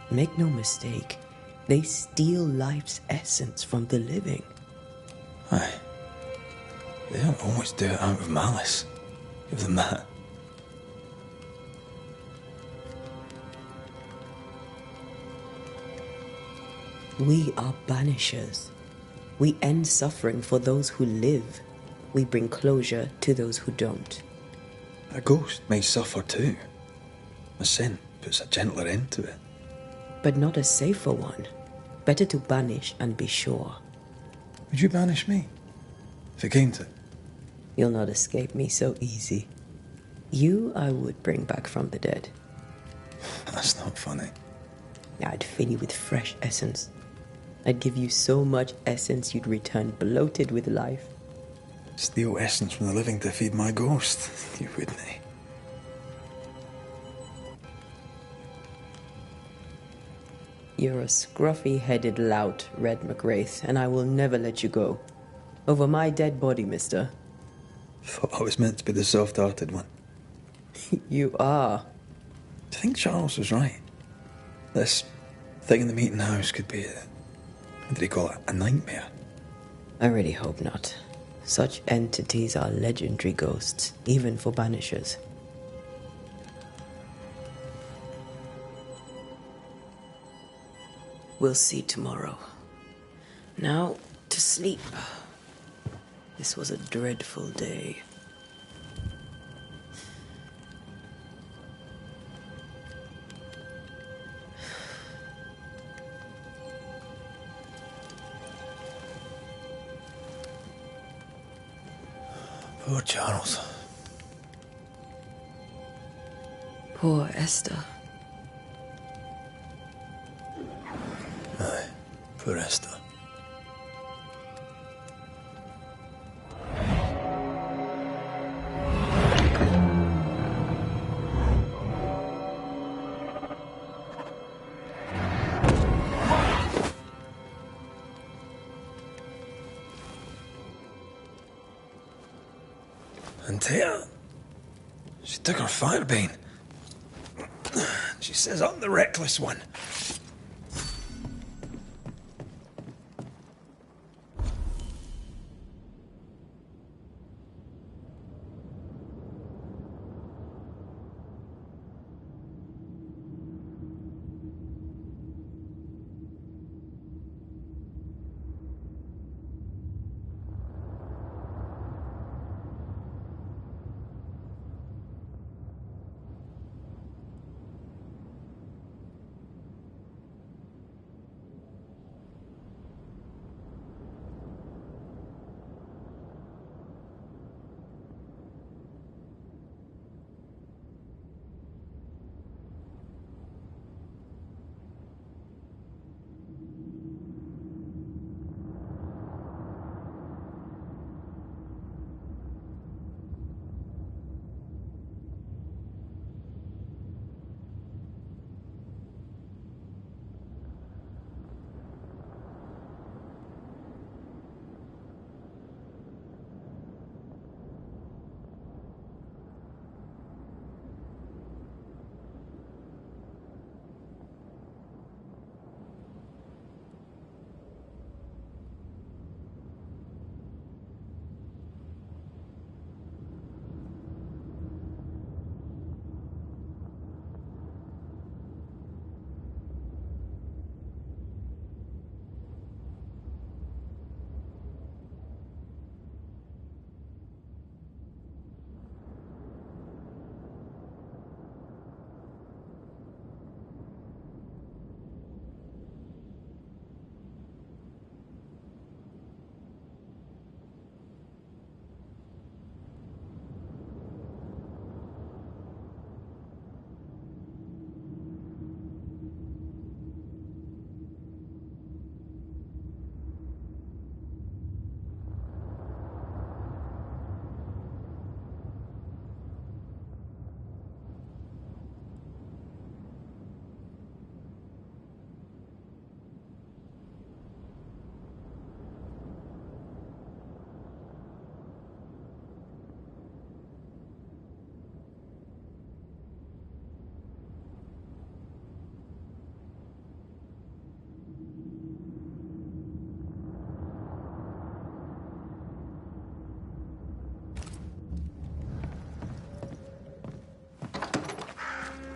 Make no mistake, they steal life's essence from the living. Aye. They don't always do it out of malice. Give them that. We are banishers. We end suffering for those who live. We bring closure to those who don't. A ghost may suffer too. A sin puts a gentler end to it. But not a safer one. Better to banish and be sure. Would you banish me? If it came to it? You'll not escape me so easy. You I would bring back from the dead. That's not funny. I'd fill you with fresh essence. I'd give you so much essence you'd return bloated with life. Steal essence from the living to feed my ghost. You wouldn't, eh? You're a scruffy-headed lout, Red McWraith, and I will never let you go. Over my dead body, mister. Thought I was meant to be the soft-hearted one. You are. Do you think Charles was right? This thing in the meeting house could be what did he call it? A nightmare? I really hope not. Such entities are legendary ghosts, even for banishers. We'll see tomorrow. Now, to sleep. This was a dreadful day. Poor Charles. Poor Esther. Aye, poor Esther. Antea, she took her firebane. She says I'm the reckless one.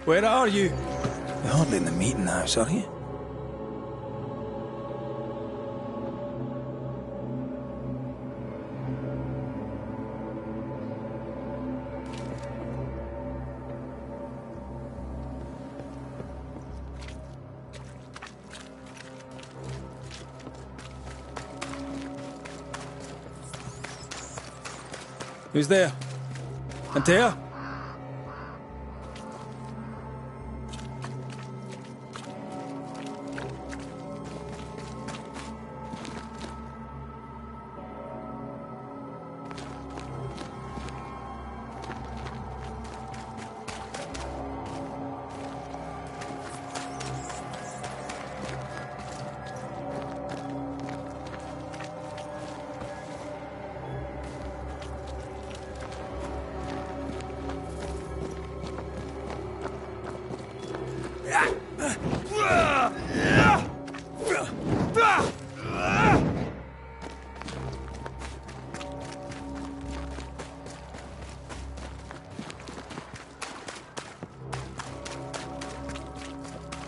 Where are you? You're hardly in the meeting house, are you? Who's there? Antea?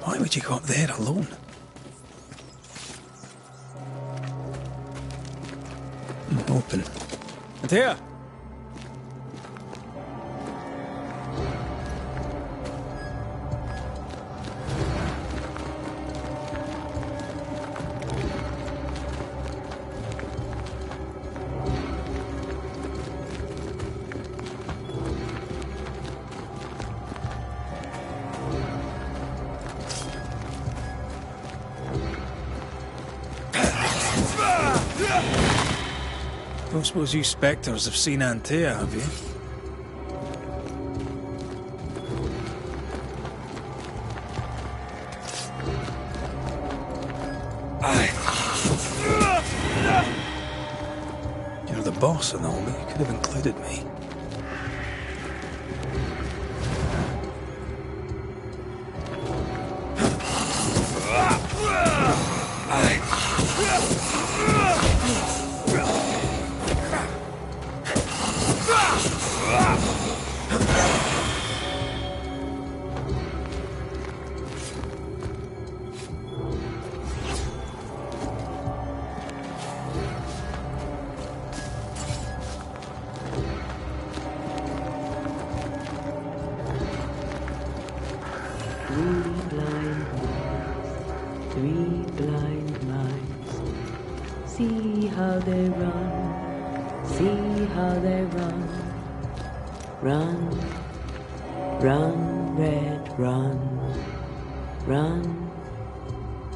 Why would you go up there alone? Open. Antea! Don't suppose you spectres have seen Antea, have you? You're the boss and all, but you could have included me. Three blind mice. See how they run, see how they run. Run, run, red, run. Run,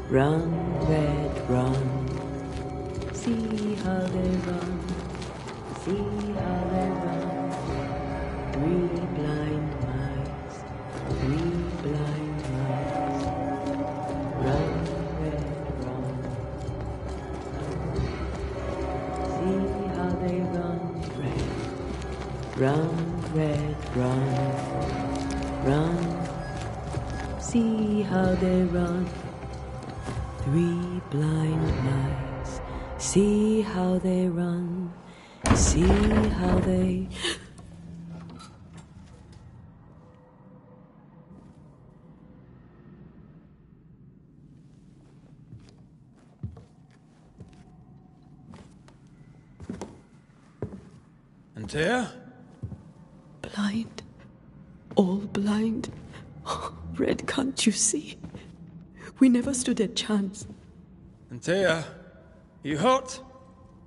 run, red, run. See how they run, see how they run. Three blind mice, three blind mice. Run, red, run. See how they run, red. Run, red, run. Run. See how they run. Three blind mice. See how they run. See how they... Antea? Blind. All blind. Red, can't you see? We never stood a chance. Antea, you hurt?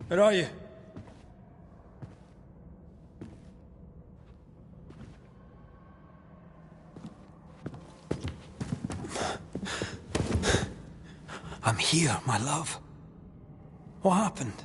Where are you? I'm here, my love. What happened?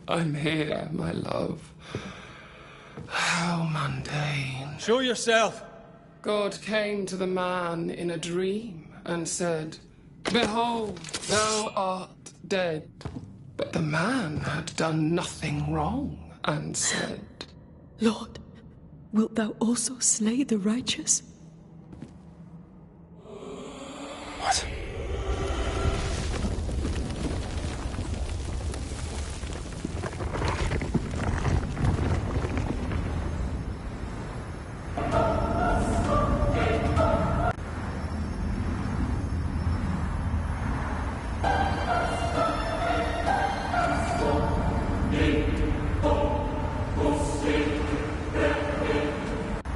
I'm here, my love. How mundane. Show yourself! God came to the man in a dream and said, "Behold, thou art dead." But the man had done nothing wrong and said, Lord, wilt thou also slay the righteous? What?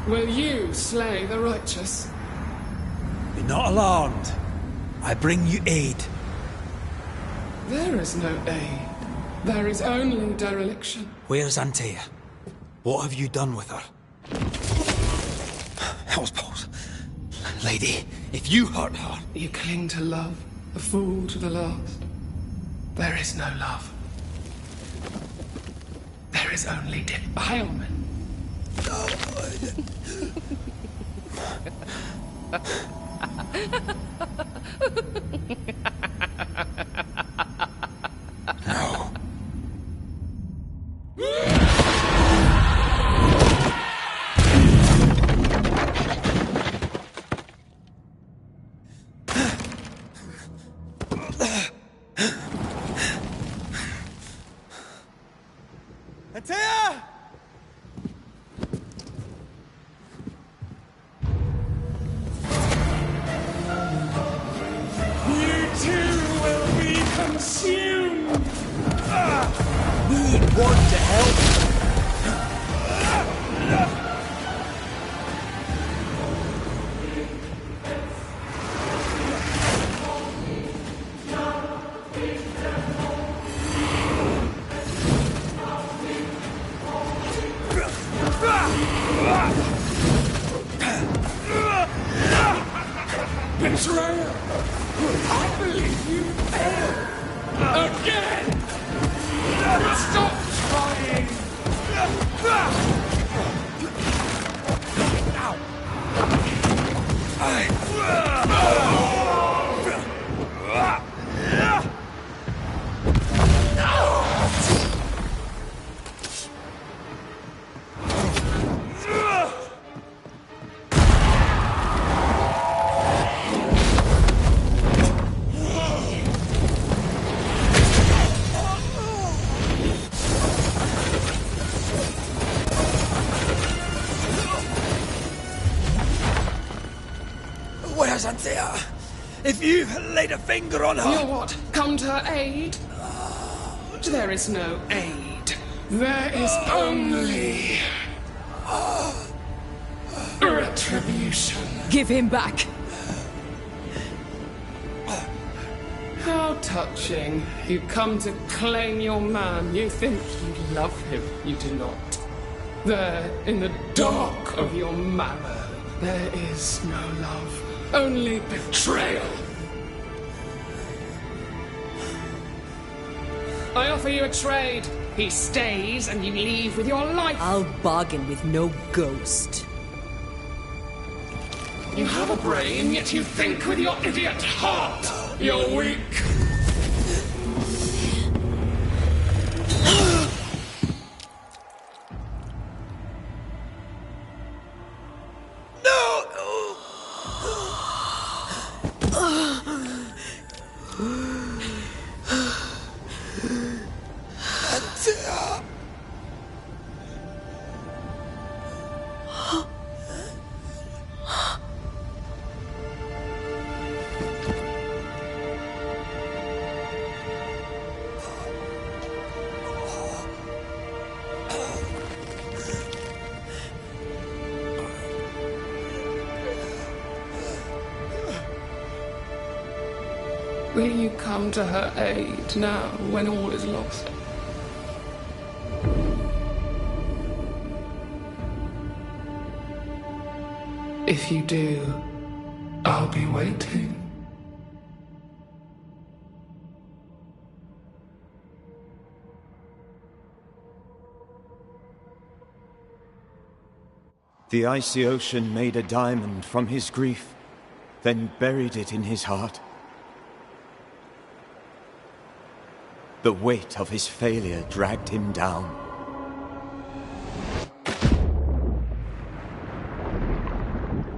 "Will you slay the righteous?" Be not alarmed. I bring you aid. There is no aid. There is only dereliction. Where's Antea? What have you done with her? Hell's balls. Lady, if you hurt her... You cling to love, a fool to the last. There is no love. There is only defilement. No. Antea! Betrayal! I believe you failed! Again! Stop trying! Where's Anthea? If you laid a finger on her... You what? Come to her aid? There is no aid. There is only... retribution. Give him back. How touching. You come to claim your man. You think you love him. You do not. There, in the dark of your marrow, there is no love. Only betrayal. I offer you a trade. He stays and you leave with your life. I'll bargain with no ghost. You have a brain, yet you think with your idiot heart. You're weak. Will you come to her aid now, when all is lost? If you do, I'll be waiting. The icy ocean made a diamond from his grief, then buried it in his heart. The weight of his failure dragged him down.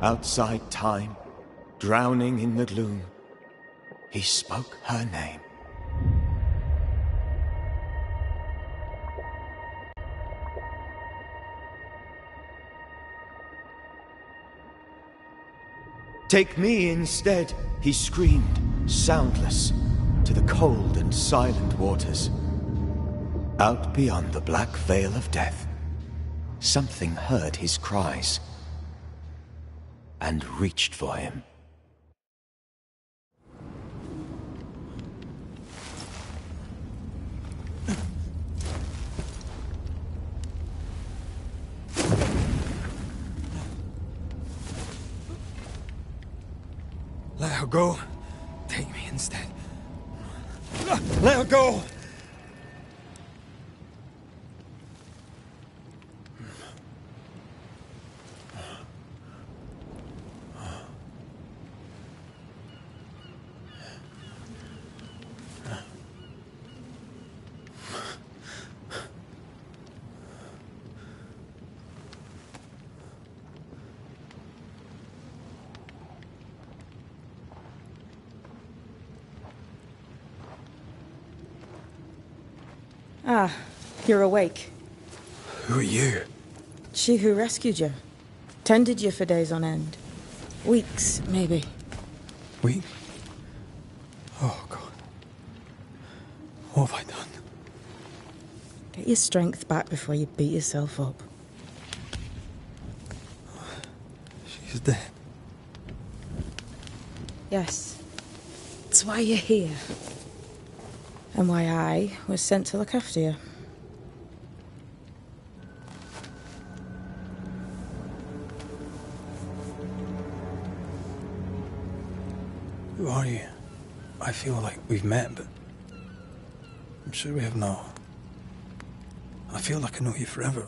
Outside time, drowning in the gloom, he spoke her name. Take me instead, he screamed, soundless, to the cold and silent waters. Out beyond the black veil of death, something heard his cries and reached for him. Let her go. Take me instead. Let her go! Ah, you're awake. Who are you? She who rescued you. Tended you for days on end. Weeks, maybe. Week? Oh, God. What have I done? Get your strength back before you beat yourself up. She's dead. Yes. That's why you're here. And why I was sent to look after you. Who are you? I feel like we've met, but I'm sure we have not. I feel like I know you forever.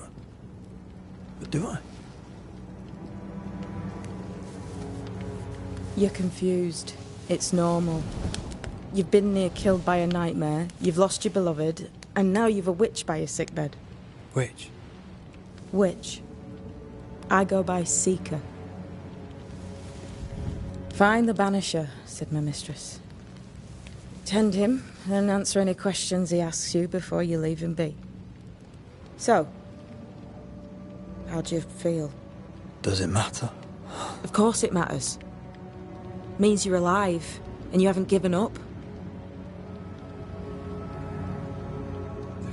But do I? You're confused. It's normal. You've been near killed by a nightmare, you've lost your beloved, and now you've a witch by your sickbed. Witch? Witch. I go by Seeker. Find the Banisher, said my mistress. Tend him, and answer any questions he asks you before you leave him be. So, how do you feel? Does it matter? Of course it matters. Means you're alive, and you haven't given up.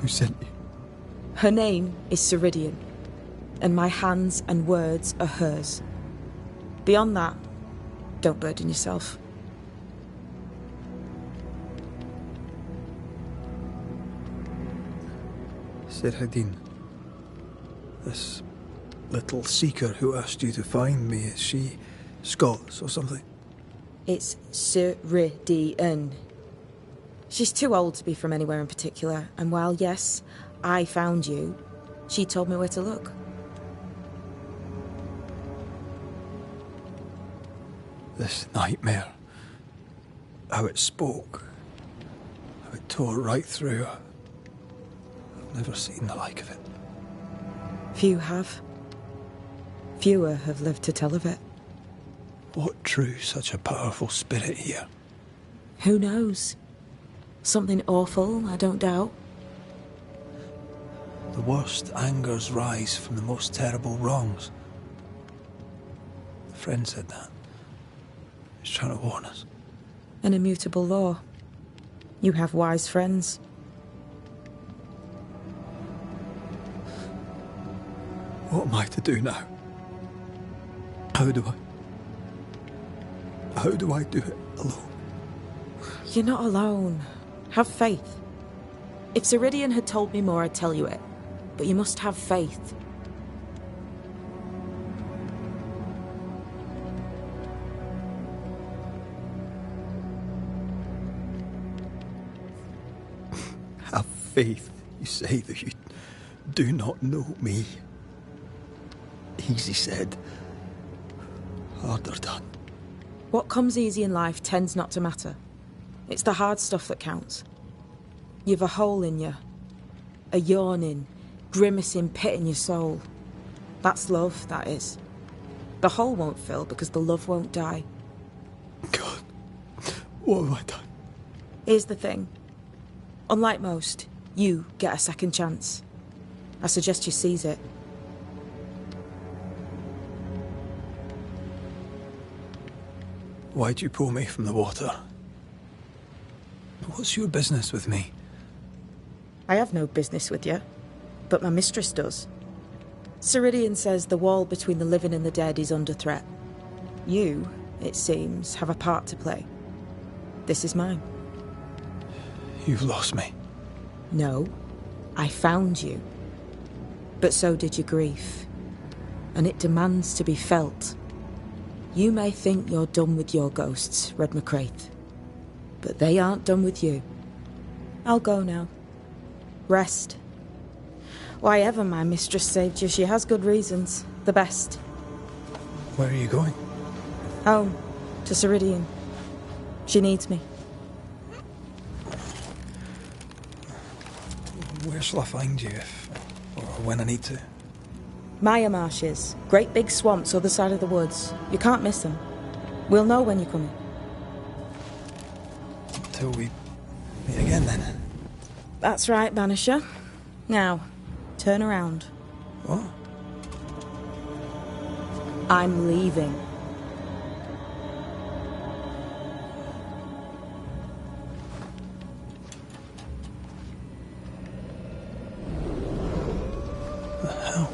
Who sent you? Her name is Ceridian, and my hands and words are hers. Beyond that, don't burden yourself. Ceridian. This little seeker who asked you to find me, is she Scots or something? It's Ceridian. She's too old to be from anywhere in particular, and while, yes, I found you, she told me where to look. This nightmare, how it spoke, how it tore right through her. I've never seen the like of it. Few have. Fewer have lived to tell of it. What drew such a powerful spirit here? Who knows? Something awful, I don't doubt. The worst angers rise from the most terrible wrongs. A friend said that. He's trying to warn us. An immutable law. You have wise friends. What am I to do now? How do I do it alone? You're not alone. Have faith. If Ceridian had told me more, I'd tell you it. But you must have faith. Have faith, you say, that you do not know me. Easy said, harder done. What comes easy in life tends not to matter. It's the hard stuff that counts. You've a hole in you. A yawning, grimacing pit in your soul. That's love, that is. The hole won't fill because the love won't die. God, what have I done? Here's the thing. Unlike most, you get a second chance. I suggest you seize it. Why'd you pull me from the water? What's your business with me? I have no business with you, but my mistress does. Ceridian says the wall between the living and the dead is under threat. You, it seems, have a part to play. This is mine. You've lost me. No, I found you. But so did your grief. And it demands to be felt. You may think you're done with your ghosts, Red McCraith. But they aren't done with you. I'll go now. Rest. Why ever my mistress saved you, she has good reasons. The best. Where are you going? Home. To Ceridian. She needs me. Where shall I find you if, or when I need to? Maya marshes. Great big swamps other side of the woods. You can't miss them. We'll know when you're coming. Till we meet again then. That's right, Banisher. Now, turn around. What? I'm leaving. The hell?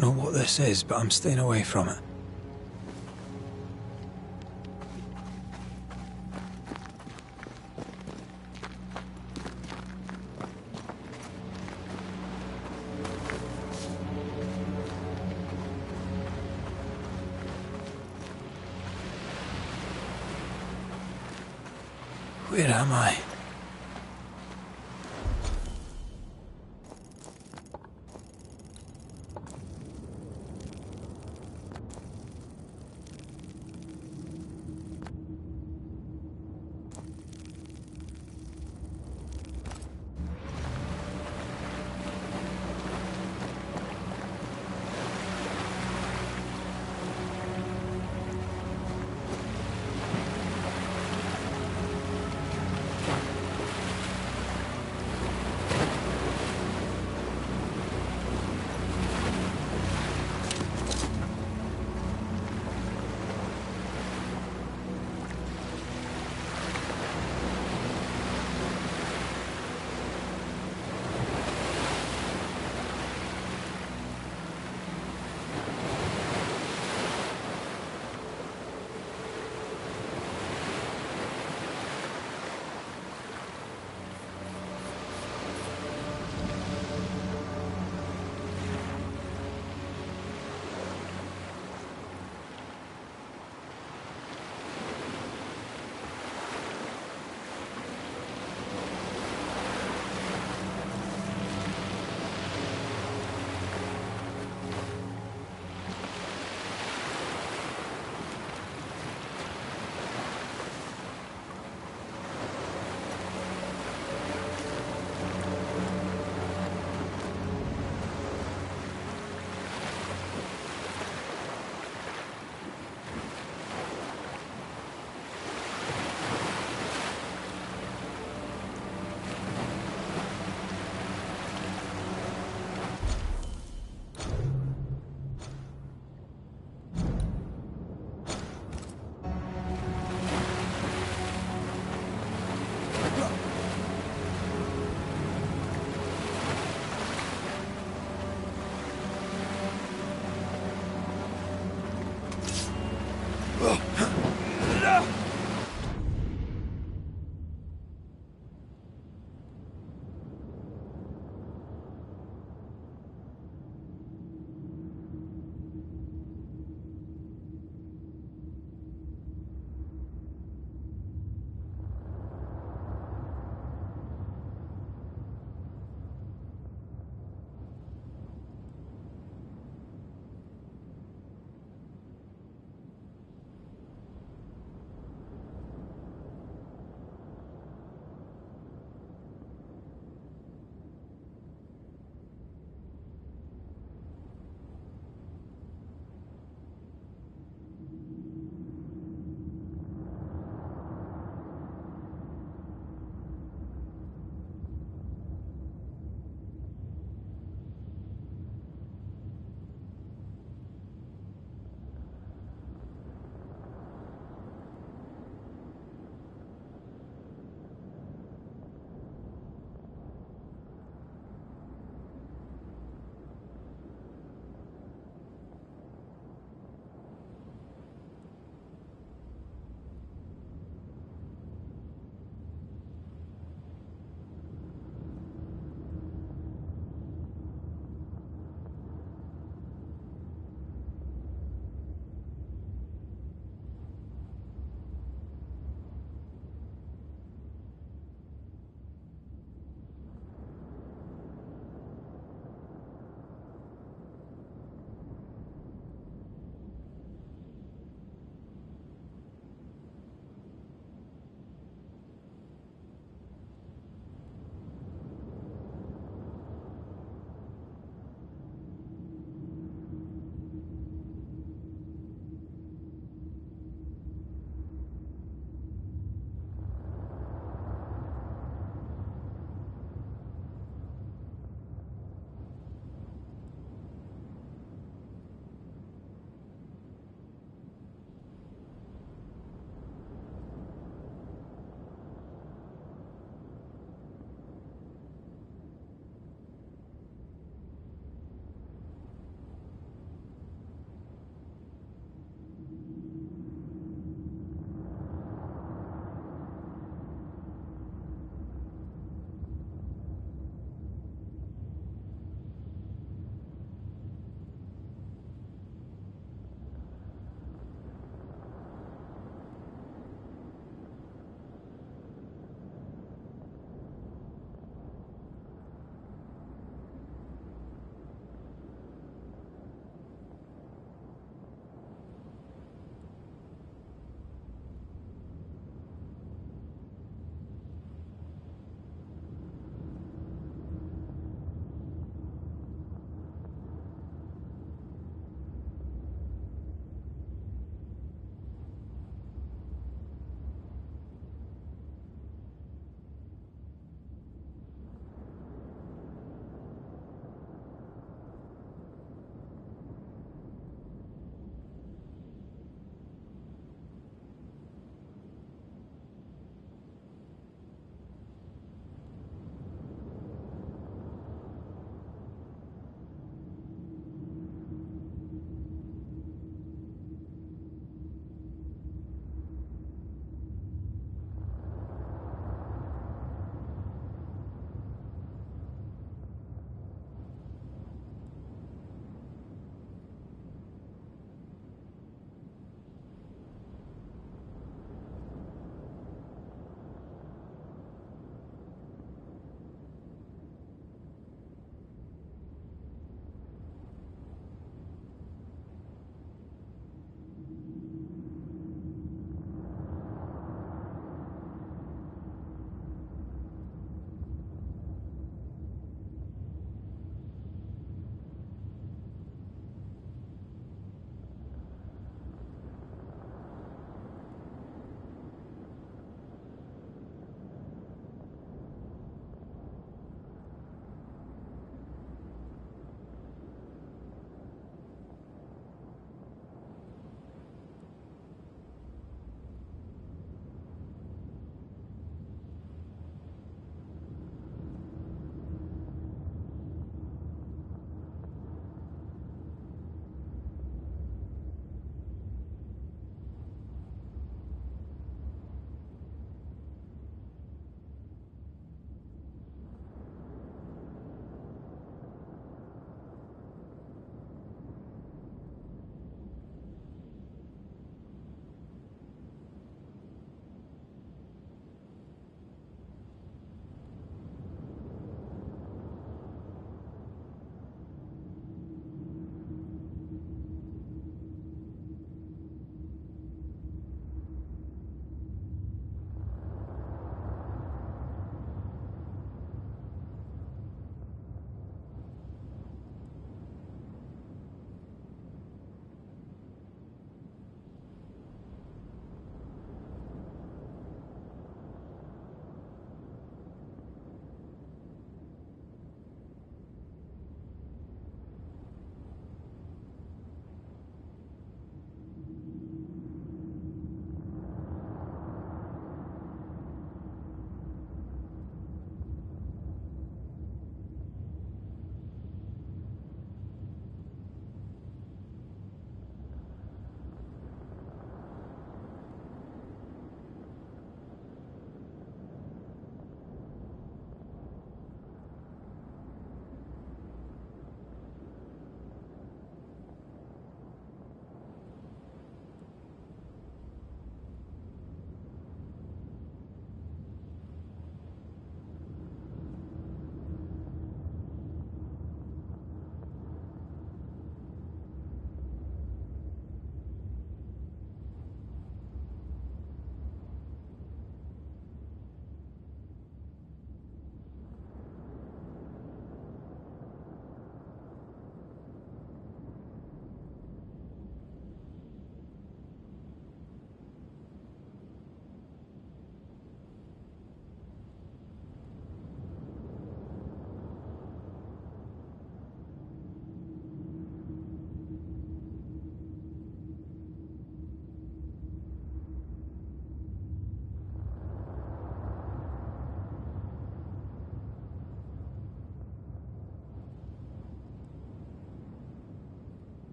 don't know what this is, but I'm staying away from it. Where am I?